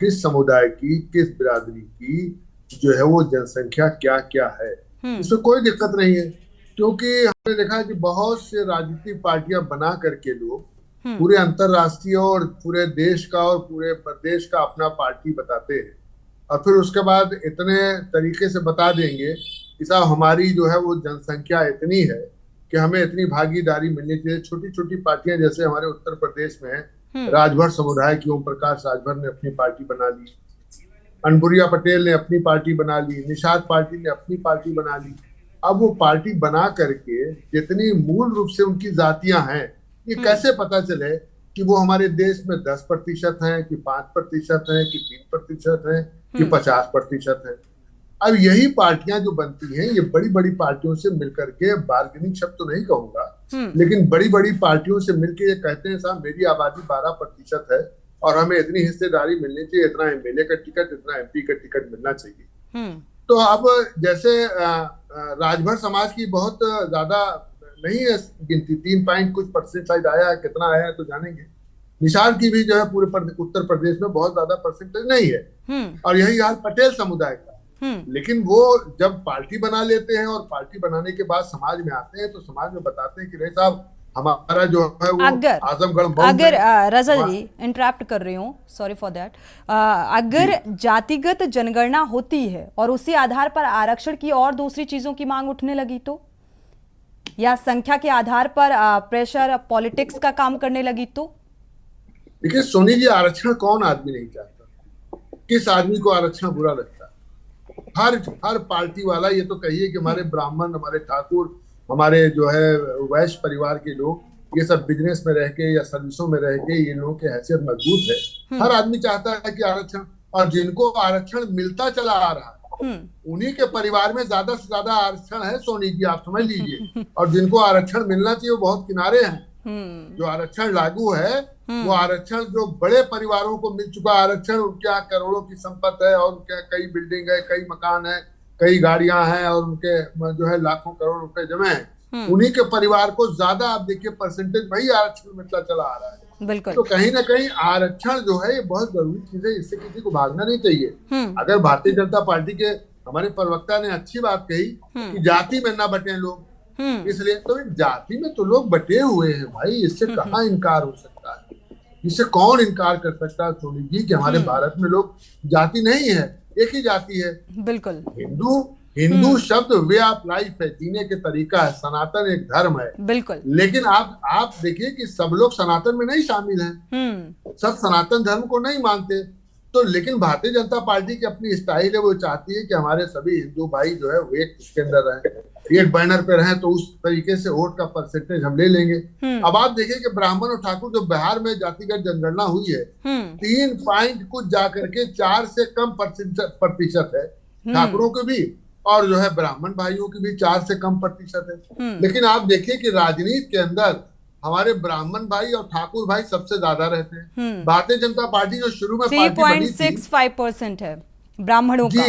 किस समुदाय की, किस बिरादरी की जो है वो जनसंख्या क्या क्या है। इसमें कोई दिक्कत नहीं है, क्योंकि हमने देखा है कि बहुत से राजनीतिक पार्टियां बना करके लोग पूरे अंतरराष्ट्रीय और पूरे देश का और पूरे प्रदेश का अपना पार्टी बताते हैं और फिर उसके बाद इतने तरीके से बता देंगे कि साहब हमारी जो है वो जनसंख्या इतनी है कि हमें इतनी भागीदारी मिलनी चाहिए। छोटी छोटी पार्टियां जैसे हमारे उत्तर प्रदेश में है, राजभर समुदाय की ओम प्रकाश राजभर ने अपनी पार्टी बना ली, अनपुरिया पटेल ने अपनी पार्टी बना ली, निषाद पार्टी ने अपनी पार्टी बना ली। अब वो पार्टी बना करके जितनी मूल रूप से उनकी जातियां हैं, ये कैसे पता चले कि वो हमारे देश में 10% है कि 5% है कि 3% है कि 50% है। अब यही पार्टियां जो बनती हैं, ये बड़ी बड़ी पार्टियों से मिलकर के, बार्गेनिंग शब्द तो नहीं कहूंगा, लेकिन बड़ी बड़ी पार्टियों से मिलकर ये कहते हैं साहब मेरी आबादी 12% है और हमें इतनी हिस्सेदारी मिलनी चाहिए, इतना एमएलए का टिकट, इतना एमपी का टिकट मिलना चाहिए। तो अब जैसे राजभर समाज की बहुत ज्यादा नहीं है गिनती, 3 पॉइंट कुछ % शायद आया है, कितना आया है तो जानेंगे। निषाद की भी जो है पूरे उत्तर प्रदेश में बहुत ज्यादा परसेंटेज नहीं है और यही हाल पटेल समुदाय का। लेकिन वो जब पार्टी बना लेते हैं और पार्टी बनाने के बाद समाज में आते हैं तो समाज में बताते हैं कि नहीं साहब हमारा जो है वो आजमगढ़। अगर रजा जी इंटरप्ट कर रही हूँ, सॉरी फॉर दैट, अगर जातिगत जनगणना होती है और उसी आधार पर आरक्षण की और दूसरी चीजों की मांग उठने लगी तो, या संख्या के आधार पर प्रेशर पॉलिटिक्स का काम करने लगी तो? देखिए सोनी जी, आरक्षण कौन आदमी नहीं चाहता, किस आदमी को आरक्षण बुरा लगता है? हर पार्टी वाला, ये तो कहिए कि हमारे ब्राह्मण, हमारे ठाकुर, हमारे जो है वैश्य परिवार के लोग, ये सब बिजनेस में रह के या सर्विसों में रह के ये लोगों की हैसियत मजबूत है। हर आदमी चाहता है कि आरक्षण, और जिनको आरक्षण मिलता चला आ रहा है उन्हीं के परिवार में ज्यादा से ज्यादा आरक्षण है सोनी जी, आप समझ लीजिए। और जिनको आरक्षण मिलना चाहिए वो बहुत किनारे हैं। जो आरक्षण लागू है वो आरक्षण जो बड़े परिवारों को मिल चुका आरक्षण, उनके यहाँ करोड़ों की संपत्ति है और उनके कई बिल्डिंग है, कई मकान है, कई गाड़ियां हैं और उनके जो है लाखों करोड़ रुपए जमे हैं, उन्हीं के परिवार को ज्यादा आप देखिए परसेंटेज वही आरक्षण मिलता चला आ रहा है। बिल्कुल। तो कहीं ना कहीं आरक्षण जो है ये बहुत जरूरी चीज है, इससे किसी को भागना नहीं चाहिए। अगर भारतीय जनता पार्टी के हमारे प्रवक्ता ने अच्छी बात कही कि जाति में ना बटे लोग, इसलिए तो जाति में तो लोग बटे हुए हैं भाई, इससे कहाँ इनकार हो सकता है? इससे कौन इनकार कर सकता है सोनी जी कि हमारे भारत में लोग जाति नहीं है, एक ही जाति है। बिल्कुल। हिंदू शब्द वे ऑफ लाइफ है, जीने के तरीका है, सनातन एक धर्म है। बिल्कुल। लेकिन आप देखिए कि सब लोग सनातन में नहीं शामिल हैं, सब सनातन धर्म को नहीं मानते। तो लेकिन भारतीय जनता पार्टी की अपनी स्टाइल है, वो चाहती है कि हमारे सभी हिंदू भाई जो है वो एक उसके अंदर रहे, एक बैनर पे रहे, तो उस तरीके से वोट का परसेंटेज हम ले लेंगे। अब आप देखिए कि ब्राह्मण और ठाकुर जो बिहार में जातिगत जनगणना हुई है 3 पॉइंट कुछ जाकर के 4 से कम प्रतिशत है ठाकुरों के भी, और जो है ब्राह्मण भाइयों की भी 4 से कम प्रतिशत है। लेकिन आप देखिए कि राजनीति के अंदर हमारे ब्राह्मण भाई और ठाकुर भाई सबसे ज्यादा रहते हैं। भारतीय जनता पार्टी जो शुरू में 3.65% है ब्राह्मणों का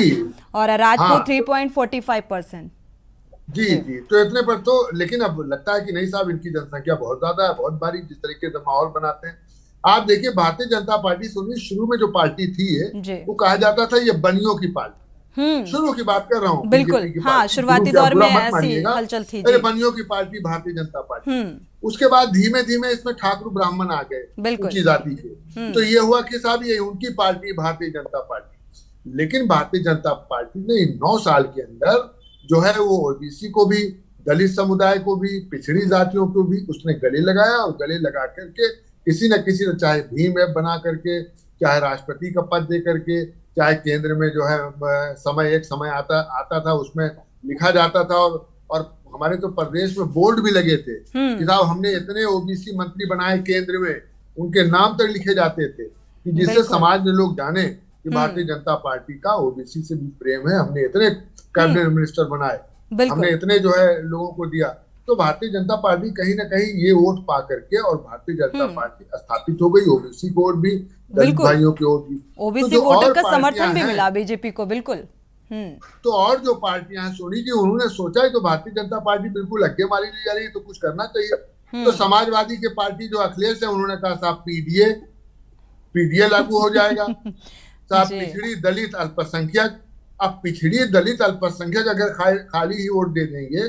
और राजपूत 3.45%। जी जी, तो इतने पर तो, लेकिन अब लगता है कि नहीं साहब इनकी जनसंख्या बहुत ज्यादा है, बहुत भारी, जिस तरीके से माहौल बनाते हैं। आप देखिए भारतीय जनता पार्टी सुनिए, शुरू में जो पार्टी थी वो कहा जाता था ये बनियों की पार्टी, शुरू की बात कर रहा हूँ। बिल्कुल, हाँ, शुरुआती दौर में ऐसी हलचल थी। बनियों की पार्टी भारतीय जनता पार्टी। उसके बाद धीमे धीमे इसमें ठाकुर ब्राह्मण आ गए ऊंची जाति के, तो ये हुआ कि साहब ये उनकी पार्टी भारतीय जनता पार्टी। लेकिन भारतीय जनता पार्टी ने 9 साल के अंदर जो है वो ओबीसी को भी, दलित समुदाय को भी, पिछड़ी जातियों को भी उसने गले लगाया और गले लगा करके किसी न किसी, चाहे भीम ऐप बना करके, चाहे राष्ट्रपति का पद दे करके, चाहे केंद्र में जो है एक समय आता था, उसमें लिखा जाता था, और हमारे तो प्रदेश में बोर्ड भी लगे थे कि साहब हमने इतने ओबीसी मंत्री बनाए केंद्र में, उनके नाम तक लिखे जाते थे कि जिससे समाज में लोग जाने कि भारतीय जनता पार्टी का ओबीसी से भी प्रेम है। हमने इतने कैबिनेट मिनिस्टर बनाए, हमने इतने जो है लोगों को दिया। तो भारतीय जनता पार्टी कहीं ना कहीं ये वोट पा करके, और भारतीय जनता पार्टी स्थापित हो गई, ओबीसी को वोट भी, दलित भाइयों की वोट भी, ओबीसी वोटर का समर्थन भी मिला बीजेपी को। बिल्कुल। तो और जो पार्टियां हैं सोनी जी, उन्होंने सोचा है तो भारतीय जनता पार्टी बिल्कुल अग्गे मारी ली जा रही है, तो कुछ करना चाहिए। तो समाजवादी के पार्टी जो अखिलेश है, उन्होंने कहा साहब पीडीए लागू हो जाएगा साहब, पिछड़ी दलित अल्पसंख्यक। अब पिछड़ी दलित अल्पसंख्यक अगर खाली ही वोट दे देंगे,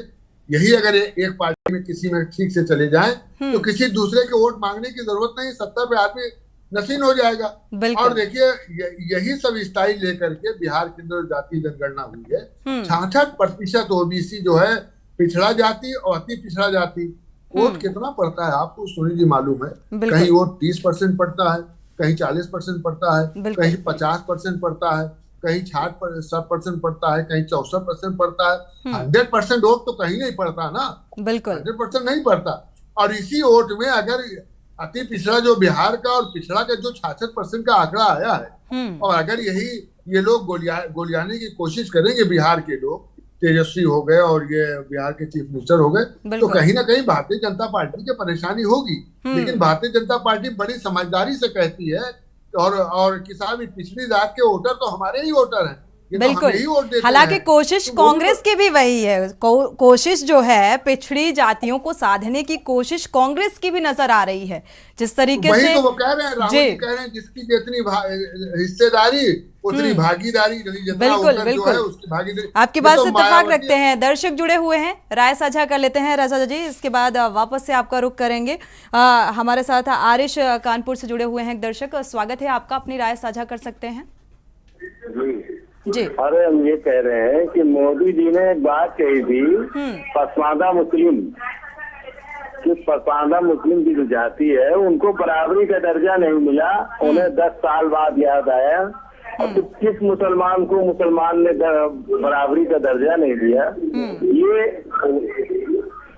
यही अगर एक पार्टी में किसी में ठीक से चले जाए, तो किसी दूसरे के वोट मांगने की जरूरत नहीं, सत्ता पे आदमी नसीन हो जाएगा। और देखिए यही सब स्टाइल लेकर के बिहार के अंदर जाति जनगणना हुई है। 66% ओबीसी जो है पिछड़ा जाति और अति पिछड़ा जाति। वोट कितना पड़ता है आपको सोनी जी मालूम है? कहीं वोट 30% पड़ता है, कहीं 40% पड़ता है, कहीं 50% पड़ता है, कहीं 60% पड़ता है, कहीं 64% पड़ता है। 100% वोट तो कहीं नहीं पड़ता ना, 100% नहीं पड़ता। और इसी वोट में अगर अति पिछड़ा जो बिहार का और पिछड़ा का जो 66% का आंकड़ा आया है, और अगर ये लोग गोलियाने की कोशिश करेंगे, बिहार के लोग तेजस्वी हो गए और ये बिहार के चीफ मिनिस्टर हो गए, तो कहीं ना कहीं भारतीय जनता पार्टी की परेशानी होगी। लेकिन भारतीय जनता पार्टी बड़ी समझदारी से कहती है और कि साहब पिछड़ी जात के वोटर तो हमारे ही वोटर हैं, बिल्कुल। हालांकि कोशिश कांग्रेस की भी वही है, कोशिश जो है पिछड़ी जातियों को साधने की कोशिश कांग्रेस की भी नजर आ रही है, जिस तरीके से तो वो कह रहे हैं, राहुल जी कह रहे हैं जिसकी जितनी हिस्सेदारी उतनी भागीदारी, बिल्कुल। उसकी भागीदारी। आपकी बात से इत्तेफाक रखते हैं। दर्शक जुड़े हुए हैं, राय साझा कर लेते हैं रजा जी, इसके बाद वापस से आपका रुख करेंगे। हमारे साथ आरिश कानपुर से जुड़े हुए हैं एक दर्शक, स्वागत है आपका, अपनी राय साझा कर सकते हैं जी। अरे हम ये कह रहे हैं कि मोदी जी ने एक बात कही थी, पसमानदा मुस्लिम की जो जाति है उनको बराबरी का दर्जा नहीं मिला, उन्हें 10 साल बाद याद आया। और तो किस मुसलमान को मुसलमान ने बराबरी का दर्जा नहीं दिया? ये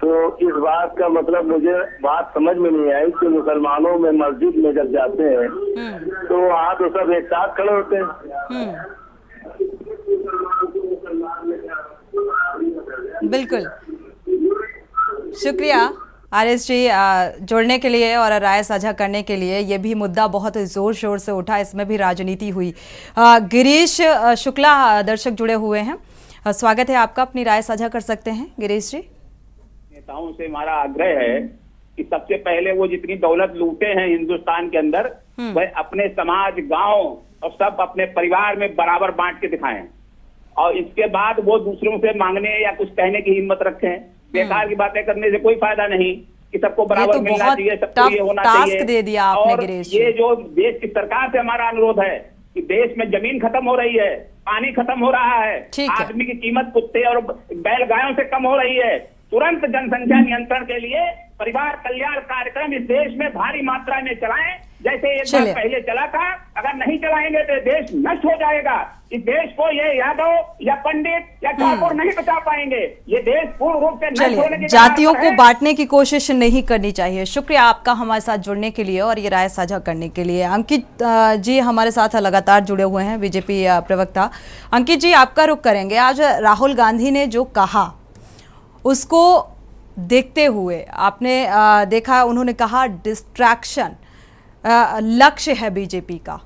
तो इस बात का मतलब मुझे बात समझ में नहीं आई कि मुसलमानों में मस्जिद में जब जाते हैं तो वहाँ तो सब एक साथ खड़े होते हैं। बिल्कुल, शुक्रिया आरिश जी जुड़ने के लिए और राय साझा करने के लिए। ये भी मुद्दा बहुत जोर शोर से उठा, इसमें भी राजनीति हुई। गिरीश शुक्ला दर्शक जुड़े हुए हैं, स्वागत है आपका, अपनी राय साझा कर सकते हैं गिरीश जी। नेताओं से हमारा आग्रह है कि सबसे पहले वो जितनी दौलत लूटे हैं हिंदुस्तान के अंदर, वह अपने समाज, गांव और सब अपने परिवार में बराबर बांट के दिखाएं, और इसके बाद वो दूसरों से मांगने या कुछ कहने की हिम्मत रखें। बेकार की बातें करने से कोई फायदा नहीं कि सबको बराबर मिलना चाहिए, सबको ये होना चाहिए। दे दिया आपने गिरीश जी। ये जो देश की सरकार से हमारा अनुरोध है कि देश में जमीन खत्म हो रही है, पानी खत्म हो रहा है, आदमी की कीमत कुत्ते और बैल गायों से कम हो रही है। तुरंत जनसंख्या नियंत्रण के लिए परिवार कल्याण कार्यक्रम इस देश में भारी मात्रा में चलाएं, जैसे एक बार पहले चला था। अगर नहीं चलाएंगे तो देश नष्ट हो जाएगा। इस देश को ये यादव या पंडित या ठाकुर नहीं बचा पाएंगे। ये देश पूर्ण रूप से नष्ट होने की जातियों को बांटने की कोशिश नहीं करनी चाहिए। शुक्रिया आपका हमारे साथ जुड़ने के लिए और ये राय साझा करने के लिए। अंकित जी हमारे साथ लगातार जुड़े हुए हैं, बीजेपी प्रवक्ता। अंकित जी, आपका रुख करेंगे। आज राहुल गांधी ने जो कहा उसको देखते हुए आपने देखा, उन्होंने कहा डिस्ट्रैक्शन लक्ष्य है बीजेपी का,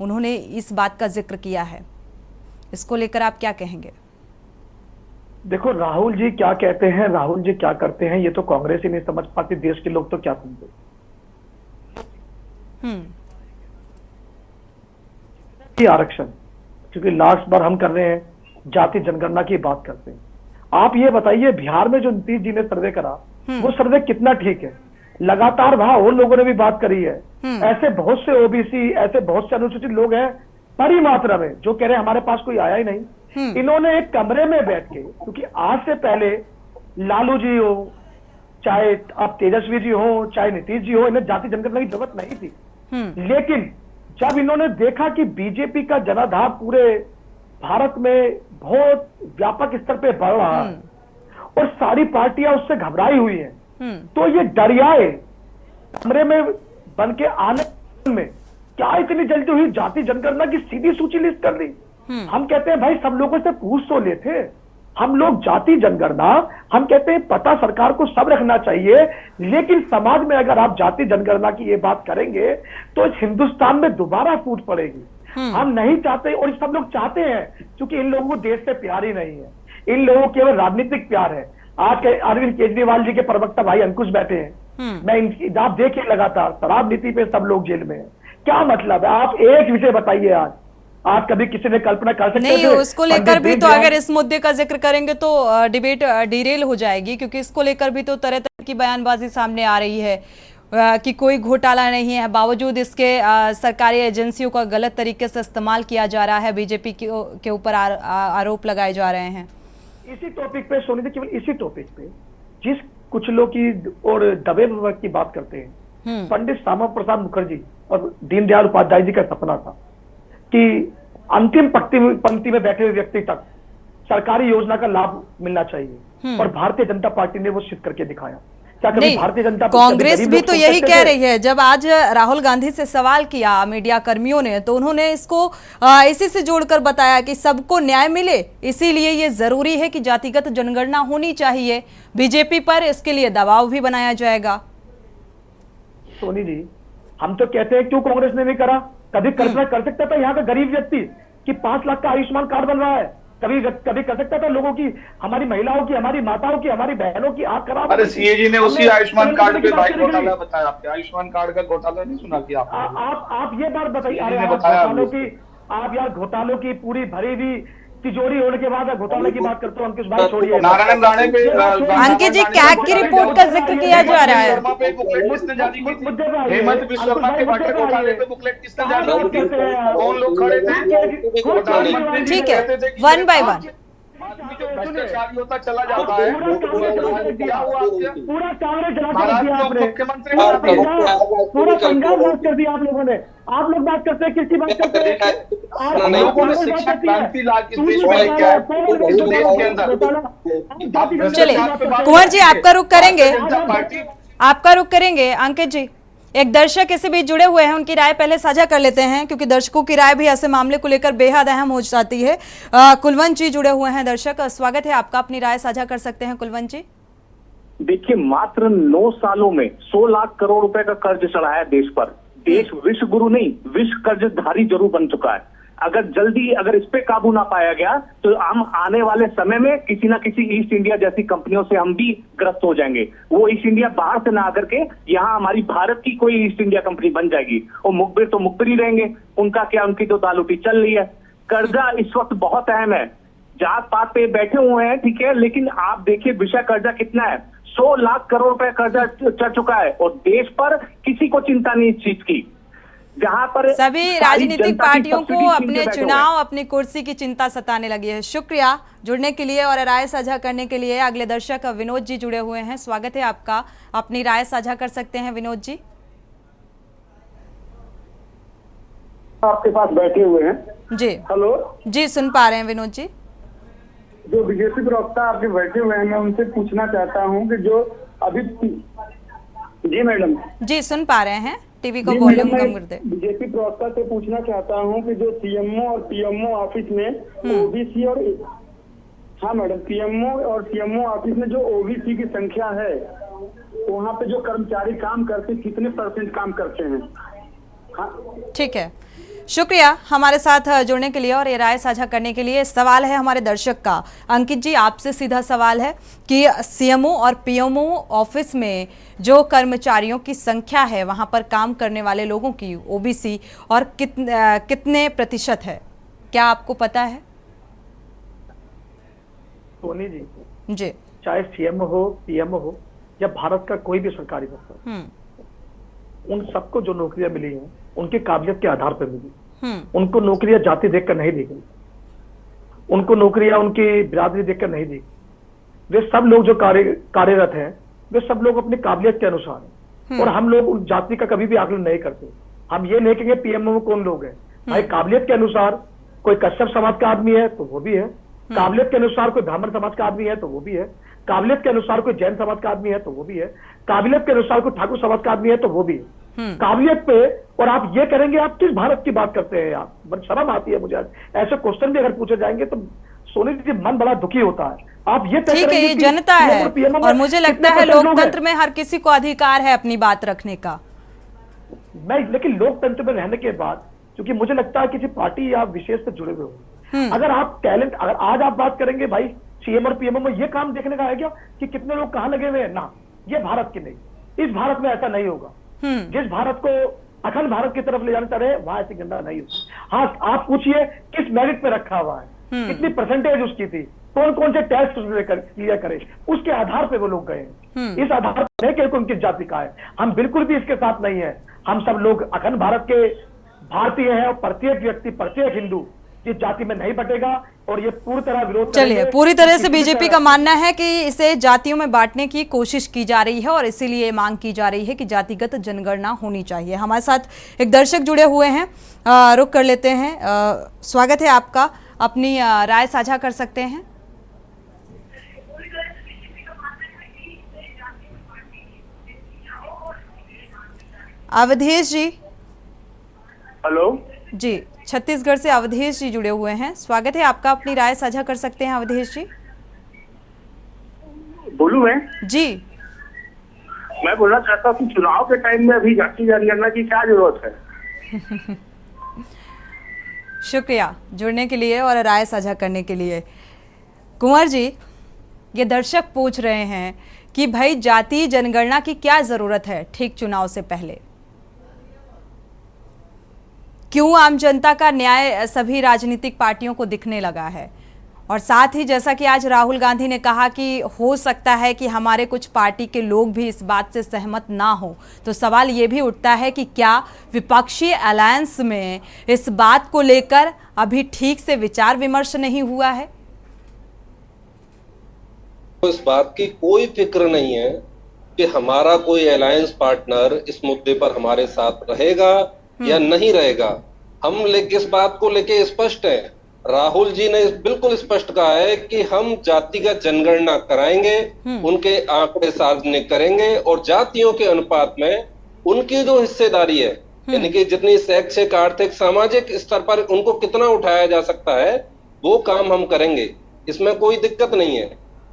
उन्होंने इस बात का जिक्र किया है, इसको लेकर आप क्या कहेंगे? देखो राहुल जी क्या कहते हैं, राहुल जी क्या करते हैं, ये तो कांग्रेस ही नहीं समझ पाती, देश के लोग तो क्या समझे। आरक्षण, क्योंकि लास्ट बार हम कर रहे हैं जाति जनगणना की बात करते हैं। आप ये बताइए बिहार में जो नीतीश जी ने सर्वे करा वो सर्वे कितना ठीक है? लगातार वहां और लोगों ने भी बात करी है। ऐसे बहुत से ओबीसी, ऐसे बहुत से अनुसूचित लोग हैं बड़ी मात्रा में जो कह रहे हैं हमारे पास कोई आया ही नहीं। इन्होंने एक कमरे में बैठ के, क्योंकि आज से पहले लालू जी हो चाहे अब तेजस्वी जी हो, चाहे नीतीश जी हो, इन्हें जाति जनगणना की जरूरत नहीं थी। लेकिन जब इन्होंने देखा कि बीजेपी का जनाधार पूरे भारत में बहुत व्यापक स्तर पे बढ़ रहा है और सारी पार्टियां उससे घबराई हुई हैं, तो ये डरियाए कमरे में बन के आने में क्या इतनी जल्दी हुई जाति जनगणना की सीधी सूची लिस्ट कर दी। हम कहते हैं भाई सब लोगों से पूछ तो लेते, हम लोग जाति जनगणना, हम कहते हैं पता सरकार को सब रखना चाहिए, लेकिन समाज में अगर आप जाति जनगणना की ये बात करेंगे तो इस हिंदुस्तान में दोबारा फूट पड़ेगी। हम नहीं चाहते और सब लोग चाहते हैं, क्योंकि इन लोगों को देश से प्यार ही नहीं है, इन लोगों को केवल राजनीतिक प्यार है। आज के अरविंद केजरीवाल जी के प्रवक्ता भाई अंकुश बैठे हैं, मैं इनकी आप देखिए लगातार शराब नीति पे सब लोग जेल में है। क्या मतलब है? आप एक विषय बताइए आज कभी किसी ने कल्पना कर सकते नहीं, उसको लेकर भी तो अगर इस मुद्दे का जिक्र करेंगे तो डिबेट डिरेल हो जाएगी, क्योंकि इसको लेकर भी तो तरह तरह की बयानबाजी सामने आ रही है कि कोई घोटाला नहीं है, बावजूद इसके सरकारी एजेंसियों का गलत तरीके से इस्तेमाल किया जा रहा है, बीजेपी के ऊपर आरोप लगाए जा रहे हैं। इसी टॉपिक पे सोनी जी, केवल इसी टॉपिक पे जिस कुछ लोग की और दबे वर्ग की बात करते हैं, पंडित श्यामा प्रसाद मुखर्जी और दीनदयाल उपाध्याय जी का सपना था कि अंतिम पंक्ति में बैठे हुए व्यक्ति तक सरकारी योजना का लाभ मिलना चाहिए, और भारतीय जनता पार्टी ने वो सिद्ध करके दिखाया। नहीं, कांग्रेस भी तो यही कह रही है। जब आज राहुल गांधी से सवाल किया मीडिया कर्मियों ने, तो उन्होंने इसको इसी से जोड़कर बताया कि सबको न्याय मिले, इसीलिए ये जरूरी है कि जातिगत जनगणना होनी चाहिए। बीजेपी पर इसके लिए दबाव भी बनाया जाएगा। सोनी जी, हम तो कहते हैं क्यों कांग्रेस ने नहीं करा? कभी कल्पना कर सकता था यहाँ का गरीब व्यक्ति कि 5 लाख का आयुष्मान कार्ड बन रहा है? कभी कर सकता था लोगों की, हमारी महिलाओं की, हमारी माताओं की, हमारी बहनों की आंख खराब? अरे सीएजी ने उसी आयुष्मान कार्ड पे भाई घोटाला बताया। आपके आयुष्मान कार्ड का घोटाला नहीं सुना कि आप ये बात बताइए। आप यार घोटालों की पूरी भरी हुई तिजोरी होने के बाद घोटाले की बात करते हो अंकुश भाई, छोड़िए। नारायण राणे पे अंकित जी कैग की रिपोर्ट का जिक्र किया जा रहा है। हेमंत बिश्व शर्मा के वाटर घोटाले पे बुकलेट किसने जारी की थी? कौन लोग खड़े थे? ठीक है, वन बाय वन। आदमी जो भ्रष्टाचारी होता चला जाता है, पूरा कांग्रेस मुख्यमंत्री पूरा पंजाब बात कर दिया आप लोगों ने। आप लोग बात करते हैं, किसकी बात करते हैं? हम लोगों ने शिक्षा क्रांति ला इस देश में लेके आए, इस देश के अंदर। चलिए कुंवर जी, आपका रुख करेंगे। अंकित जी, एक दर्शक इसी बीच जुड़े हुए हैं, उनकी राय पहले साझा कर लेते हैं, क्योंकि दर्शकों की राय भी ऐसे मामले को लेकर बेहद अहम हो जाती है। कुलवंत जी जुड़े हुए हैं। दर्शक, स्वागत है आपका, अपनी राय साझा कर सकते हैं कुलवंत जी। देखिए, मात्र 9 सालों में 100 लाख करोड़ रुपए का कर्ज चढ़ाया देश पर। देश विश्व गुरु नहीं, विश्व कर्जधारी जरूर बन चुका है। अगर इस पे काबू ना पाया गया तो हम आने वाले समय में किसी ना किसी ईस्ट इंडिया जैसी कंपनियों से हम भी ग्रस्त हो जाएंगे। वो ईस्ट इंडिया बाहर से ना आकर के यहाँ हमारी भारत की कोई ईस्ट इंडिया कंपनी बन जाएगी, और मुखबिर तो मुखबिर ही रहेंगे। उनका क्या, उनकी तो दालूटी चल रही है। कर्जा इस वक्त बहुत अहम है। जात पात पे बैठे हुए हैं, ठीक है, लेकिन आप देखिए विषय कर्जा कितना है। 100 लाख करोड़ रुपए कर्जा चढ़ चुका है, और देश पर किसी को चिंता नहीं इस चीज की। जहां पर सभी राजनीतिक पार्टियों को अपने चुनाव, अपनी कुर्सी की चिंता सताने लगी है। शुक्रिया जुड़ने के लिए और राय साझा करने के लिए। अगले दर्शक विनोद जी जुड़े हुए हैं, स्वागत है आपका, अपनी राय साझा कर सकते हैं विनोद जी। आपके पास बैठे हुए हैं जी। हेलो जी, सुन पा रहे हैं विनोद जी। जो बीजेपी प्रवक्ता आपके बैठे हुए हैं, मैं उनसे पूछना चाहता हूं कि जो अभी जी मैडम जी सुन पा रहे हैं, टीवी को वॉल्यूम कम कर दे। बीजेपी प्रवक्ता से पूछना चाहता हूं कि जो सीएमओ और पीएमओ ऑफिस में ओबीसी और हाँ मैडम, पीएमओ और सीएमओ ऑफिस में जो ओबीसी की संख्या है, वहाँ पे जो कर्मचारी काम करते कितने % काम करते हैं? ठीक है, शुक्रिया हमारे साथ जुड़ने के लिए और ये राय साझा करने के लिए। सवाल है हमारे दर्शक का, अंकित जी आपसे सीधा सवाल है कि सीएमओ और पीएमओ ऑफिस में जो कर्मचारियों की संख्या है, वहां पर काम करने वाले लोगों की ओबीसी और कितने प्रतिशत है, क्या आपको पता है? सोनी जी जी, चाहे सीएमओ हो, पीएमओ हो, या भारत का कोई भी सरकारी दफ्तर, उन सबको जो नौकरियां मिली हैं उनकी काबिलियत के आधार पर मिली। उनको नौकरियां जाति देखकर नहीं दी गई, उनको नौकरियां उनकी बिरादरी देखकर नहीं दी। वे सब लोग जो कार्यरत हैं वे सब लोग अपनी काबिलियत के अनुसार हैं, और हम लोग उस जाति का कभी भी आकलन नहीं करते। हम ये नहीं कहेंगे पीएमओ में कौन लोग हैं, भाई काबिलियत के अनुसार कोई कश्यप समाज का आदमी है तो वो भी है, काबिलियत के अनुसार कोई ब्राह्मण समाज का आदमी है तो वो भी है, काबिलियत के अनुसार कोई जैन समाज का आदमी है तो वो भी है, काबिलियत के अनुसार कोई ठाकुर समाज का आदमी है तो वो भी है। काबिलियत पे और आप ये करेंगे, आप किस भारत की बात करते हैं आप? बड़ी शर्म आती है मुझे। ऐसे क्वेश्चन भी अगर पूछे जाएंगे तो सोनी जी मन बड़ा दुखी होता है। आप ये ठीक है, ये जनता है और मुझे लगता है लोकतंत्र में हर किसी को अधिकार है अपनी बात रखने का। लेकिन लोकतंत्र में रहने के बाद, क्योंकि मुझे लगता है किसी पार्टी या विशेष से जुड़े हुए हो, अगर आप टैलेंट, अगर आज आप बात करेंगे भाई सीएम और पीएमओ में ये काम देखने का है क्या कि कितने लोग कहां लगे हुए हैं, ना, ये भारत की नहीं, इस भारत में ऐसा नहीं होगा। जिस भारत को अखंड भारत की तरफ ले जाना चाह रहे हैं वहां ऐसी गंदा नहीं होगी। हाँ, आप पूछिए किस मेरिट पे रखा हुआ है, कितनी परसेंटेज उसकी थी, कौन कौन से टेस्ट क्लियर करे, उसके आधार पे वो लोग गए। इस आधार पर नहीं कि उनकी जाति का है, हम बिल्कुल भी इसके साथ नहीं है। हम सब लोग अखंड भारत के भारतीय हैं और प्रत्येक व्यक्ति, प्रत्येक हिंदू इस जाति में नहीं बटेगा और ये पूरी तरह विरोध। चलिए, पूरी तरह से बीजेपी का मानना है कि इसे जातियों में बांटने की कोशिश की जा रही है और इसीलिए मांग की जा रही है कि जातिगत जनगणना होनी चाहिए। हमारे साथ एक दर्शक जुड़े हुए हैं, रुक कर लेते हैं। स्वागत है आपका, अपनी राय साझा कर सकते हैं। अवधेश जी। हेलो जी, छत्तीसगढ़ से अवधेश जी जुड़े हुए हैं, स्वागत है आपका, अपनी राय साझा कर सकते हैं अवधेश जी। बोलूं मैं? जी, मैं बोलना चाहता हूँ कि चुनाव के टाइम में अभी जाति जनगणना की क्या जरूरत है? शुक्रिया जुड़ने के लिए और राय साझा करने के लिए। कुंवर जी, ये दर्शक पूछ रहे हैं कि भाई जाति जनगणना की क्या जरूरत है ठीक चुनाव से पहले? क्यों आम जनता का न्याय सभी राजनीतिक पार्टियों को दिखने लगा है? और साथ ही जैसा कि आज राहुल गांधी ने कहा कि हो सकता है कि हमारे कुछ पार्टी के लोग भी इस बात से सहमत ना हो, तो सवाल ये भी उठता है कि क्या विपक्षी अलायंस में इस बात को लेकर अभी ठीक से विचार विमर्श नहीं हुआ है? इस बात की कोई फिक्र नहीं है कि हमारा कोई अलायंस पार्टनर इस मुद्दे पर हमारे साथ रहेगा या नहीं रहेगा। हम इस बात को लेके स्पष्ट हैं। राहुल जी ने बिल्कुल स्पष्ट कहा है कि हम जातिगत जनगणना कराएंगे, उनके आंकड़े सार्वजनिक करेंगे और जातियों के अनुपात में उनकी जो हिस्सेदारी है, यानी कि जितनी शैक्षिक, आर्थिक, सामाजिक स्तर पर उनको कितना उठाया जा सकता है, वो काम हम करेंगे। इसमें कोई दिक्कत नहीं है।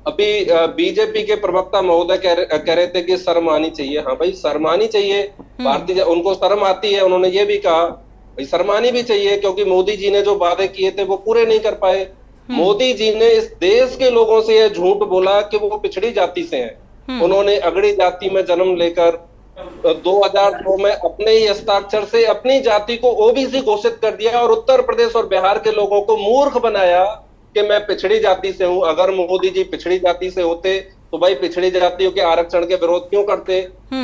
अभी बीजेपी के प्रवक्ता महोदय कह रहे थे कि शर्म आनी चाहिए। हाँ भाई, शर्म आनी चाहिए। भारतीय, उनको शर्म आती है। उन्होंने ये भी कहा भाई शर्म आनी भी चाहिए, क्योंकि मोदी जी ने जो वादे किए थे वो पूरे नहीं कर पाए। मोदी जी ने इस देश के लोगों से यह झूठ बोला कि वो पिछड़ी जाति से हैं। उन्होंने अगड़ी जाति में जन्म लेकर 2002 में अपने ही हस्ताक्षर से अपनी जाति को ओबीसी घोषित कर दिया और उत्तर प्रदेश और बिहार के लोगों को मूर्ख बनाया कि मैं पिछड़ी जाति से हूं। अगर मोदी जी पिछड़ी जाति से होते तो भाई पिछड़ी जातियों के आरक्षण के विरोध क्यों करते?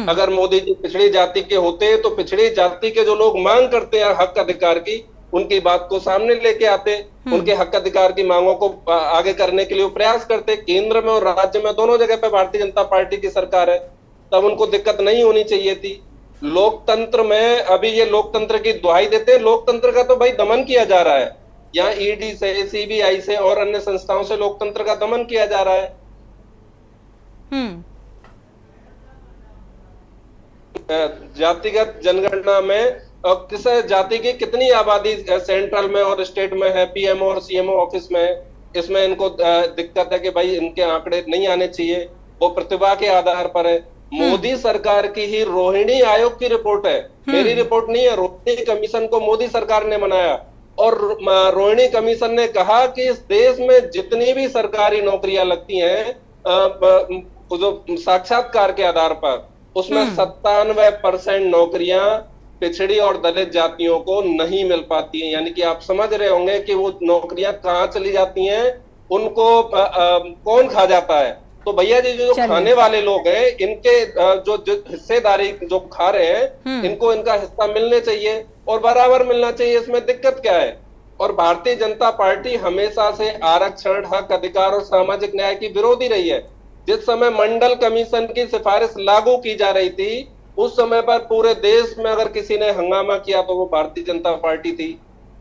अगर मोदी जी पिछड़ी जाति के होते तो पिछड़ी जाति के जो लोग मांग करते हैं हक अधिकार की, उनकी बात को सामने लेके आते, उनके हक अधिकार की मांगों को आगे करने के लिए प्रयास करते। केंद्र में और राज्य में दोनों जगह पे भारतीय जनता पार्टी की सरकार है, तब उनको दिक्कत नहीं होनी चाहिए थी। लोकतंत्र में अभी ये लोकतंत्र की दुहाई देते हैं। लोकतंत्र का तो भाई दमन किया जा रहा है। यहाँ ईडी से, सीबीआई से और अन्य संस्थाओं से लोकतंत्र का दमन किया जा रहा है। जातिगत जनगणना में किस जाति की कितनी आबादी सेंट्रल में और स्टेट में है, पीएमओ और सीएमओ ऑफिस में, इसमें इनको दिक्कत है कि भाई इनके आंकड़े नहीं आने चाहिए। वो प्रतिभा के आधार पर है। मोदी सरकार की ही रोहिणी आयोग की रिपोर्ट है, मेरी रिपोर्ट नहीं है। रोहिणी कमीशन को मोदी सरकार ने बनाया और रोहिणी कमीशन ने कहा कि इस देश में जितनी भी सरकारी नौकरियां लगती हैं जो साक्षात्कार के आधार पर, उसमें 97% नौकरियां पिछड़ी और दलित जातियों को नहीं मिल पाती हैं। यानी कि आप समझ रहे होंगे कि वो नौकरियां कहाँ चली जाती हैं, उनको कौन खा जाता है। तो भैया जी जो खाने वाले लोग हैं, इनके जो हिस्सेदारी जो खा रहे हैं, इनको इनका हिस्सा मिलने चाहिए और बराबर मिलना चाहिए। इसमें दिक्कत क्या है? और भारतीय जनता पार्टी हमेशा से आरक्षण, हक अधिकार और सामाजिक न्याय की विरोधी रही है। जिस समय मंडल कमीशन की सिफारिश लागू की जा रही थी, उस समय पर पूरे देश में अगर किसी ने हंगामा किया तो वो भारतीय जनता पार्टी थी।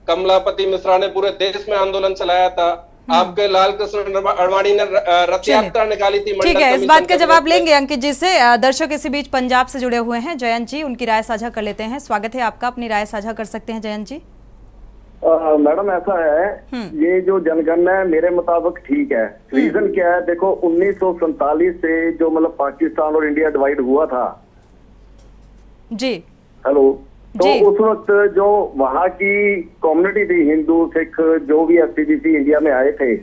कमलापति मिश्रा ने पूरे देश में आंदोलन चलाया था। आपके लाल कृष्ण आडवाणी ने रथ यात्रा निकाली थी। ठीक है, इस बात का जवाब लेंगे अंकित जी से। दर्शक इसी बीच पंजाब से जुड़े हुए हैं, जयंत जी, उनकी राय साझा कर लेते हैं। स्वागत है आपका, अपनी राय साझा कर सकते हैं जयंत जी। मैडम ऐसा है, ये जो जनगणना है मेरे मुताबिक ठीक है। रीजन क्या है, देखो 1947 से जो मतलब पाकिस्तान और इंडिया डिवाइड हुआ था जी, हेलो, तो उस वक्त जो वहाँ की कम्युनिटी थी, हिंदू सिख जो भी एससीबीसी इंडिया में आए थे,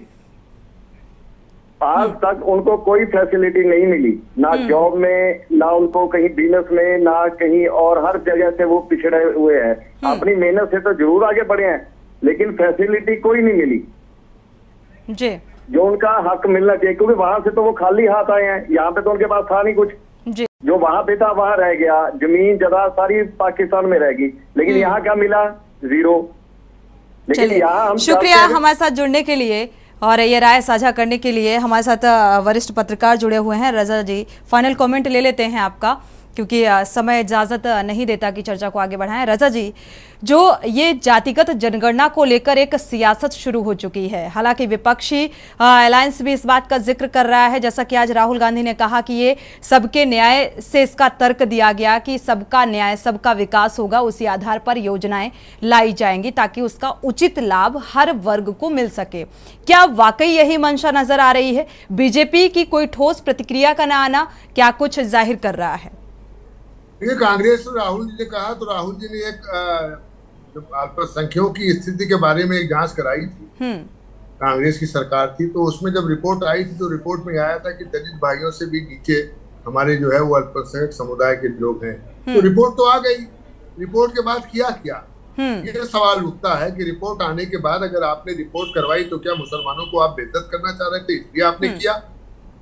आज तक उनको कोई फैसिलिटी नहीं मिली, ना जॉब में, ना उनको कहीं बिजनेस में, ना कहीं और, हर जगह से वो पिछड़े हुए हैं। अपनी मेहनत से तो जरूर आगे बढ़े हैं, लेकिन फैसिलिटी कोई नहीं मिली जी, जो उनका हक मिलना चाहिए, क्योंकि वहां से तो वो खाली हाथ आए हैं। यहाँ पे तो उनके पास था नहीं कुछ जी, जो वहां पे था वहां रह गया, जमीन जगह सारी पाकिस्तान में रहेगी, लेकिन यहाँ क्या मिला, जीरो। लेकिन यहाँ हम शुक्रिया हमारे साथ जुड़ने के लिए और ये राय साझा करने के लिए। हमारे साथ वरिष्ठ पत्रकार जुड़े हुए हैं, रजा जी, फाइनल कमेंट ले लेते हैं आपका, क्योंकि समय इजाजत नहीं देता कि चर्चा को आगे बढ़ाएं। रजा जी, जो ये जातिगत जनगणना को लेकर एक सियासत शुरू हो चुकी है, हालांकि विपक्षी अलायंस भी इस बात का जिक्र कर रहा है, जैसा कि आज राहुल गांधी ने कहा कि ये सबके न्याय से इसका तर्क दिया गया कि सबका न्याय, सबका विकास होगा, उसी आधार पर योजनाएं लाई जाएंगी ताकि उसका उचित लाभ हर वर्ग को मिल सके। क्या वाकई यही मंशा नजर आ रही है? बीजेपी की कोई ठोस प्रतिक्रिया का न आना क्या कुछ जाहिर कर रहा है? ये कांग्रेस और राहुल जी ने कहा, तो राहुल जी ने एक अल्पसंख्यकों की स्थिति के बारे में एक जांच कराई थी, कांग्रेस की सरकार थी, तो उसमें जब रिपोर्ट आई थी तो रिपोर्ट में आया था कि दलित भाइयों से भी नीचे हमारे जो है वो अल्पसंख्यक समुदाय के लोग हैं। तो रिपोर्ट तो आ गई, रिपोर्ट के बाद किया क्या, ये सवाल उठता है कि रिपोर्ट आने के बाद अगर आपने रिपोर्ट करवाई तो क्या मुसलमानों को आप बेइज्जत करना चाह रहे थे इसलिए आपने किया,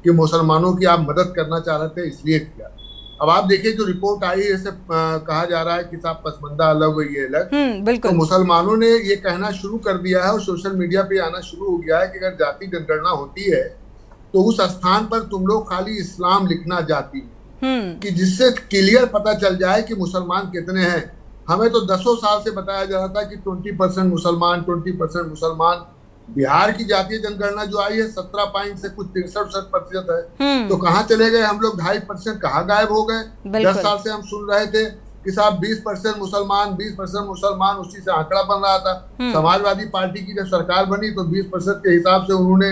कि मुसलमानों की आप मदद करना चाह रहे थे इसलिए किया? अब आप देखिए जो रिपोर्ट आई है, ऐसे कहा जा रहा है कि साहब पसमंदा अलग और ये अलग, तो मुसलमानों ने ये कहना शुरू कर दिया है और सोशल मीडिया पे आना शुरू हो गया है कि अगर जाति जनगणना होती है तो उस स्थान पर तुम लोग खाली इस्लाम लिखना जाती, कि जिससे क्लियर पता चल जाए कि मुसलमान कितने हैं। हमें तो 10 साल से बताया जा रहा था कि 20% मुसलमान, 20% मुसलमान। बिहार की जातीय जनगणना जो आई है 17 पॉइंट से कुछ 63% है, तो कहाँ चले गए हम लोग? 2.5% कहाँ गायब हो गए? 10 साल से हम सुन रहे थे कि साहब 20% मुसलमान, 20% मुसलमान, उसी से आंकड़ा बन रहा था। समाजवादी पार्टी की जब सरकार बनी तो 20% के हिसाब से उन्होंने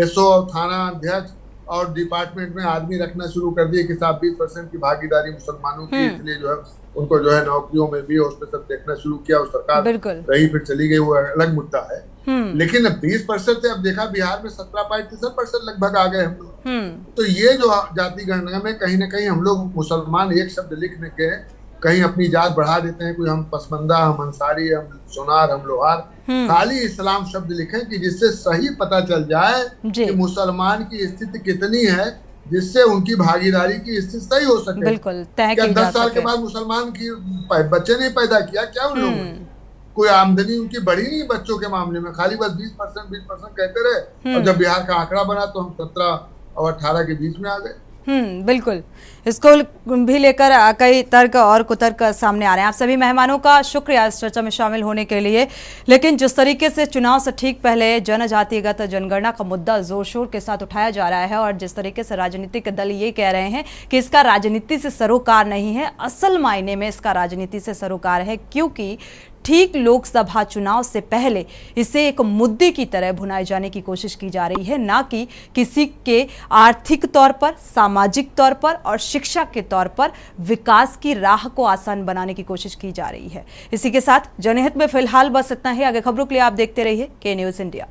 एसओ और थाना अध्यक्ष और डिपार्टमेंट में आदमी रखना शुरू कर दिए कि साहब 20% की भागीदारी मुसलमानों की, इसलिए जो है उनको जो है नौकरियों में भी और सब देखना शुरू किया। और सरकार रही फिर चली गई, वो अलग मुद्दा है। लेकिन 20% से अब देखा बिहार में 17.3% लगभग आ गए हम लोग। तो ये जो जाति गणना में कहीं ना कहीं हम लोग मुसलमान एक शब्द लिखने के कहीं अपनी जात बढ़ा देते हैं, कोई हम पसमंदा, हम अंसारी, हम सोनार, हम लोहार, खाली इस्लाम शब्द लिखें कि जिससे सही पता चल जाए कि मुसलमान की स्थिति कितनी है, जिससे उनकी भागीदारी की स्थिति सही हो सके। बिल्कुल, क्या 10 साल के बाद मुसलमान की बच्चे नहीं पैदा किया क्या उन लोगों ने? कोई आमदनी उनकी बढ़ी नहीं बच्चों के मामले में, खाली बस 20% कहते रहे, और जब बिहार का आंकड़ा बना तो हम 17 और 18 के बीच में आ गए। बिल्कुल, इसको भी लेकर कई तर्क और कुतर्क सामने आ रहे हैं। आप सभी मेहमानों का शुक्रिया इस चर्चा में शामिल होने के लिए। लेकिन जिस तरीके से चुनाव से ठीक पहले जनजातिगत जनगणना का मुद्दा जोर शोर के साथ उठाया जा रहा है और जिस तरीके से राजनीतिक दल ये कह रहे हैं कि इसका राजनीति से सरोकार नहीं है, असल मायने में इसका राजनीति से सरोकार है, क्योंकि ठीक लोकसभा चुनाव से पहले इसे एक मुद्दे की तरह भुनाए जाने की कोशिश की जा रही है, ना कि किसी के आर्थिक तौर पर, सामाजिक तौर पर और शिक्षा के तौर पर विकास की राह को आसान बनाने की कोशिश की जा रही है। इसी के साथ जनहित में फिलहाल बस इतना ही। आगे खबरों के लिए आप देखते रहिए के न्यूज़ इंडिया।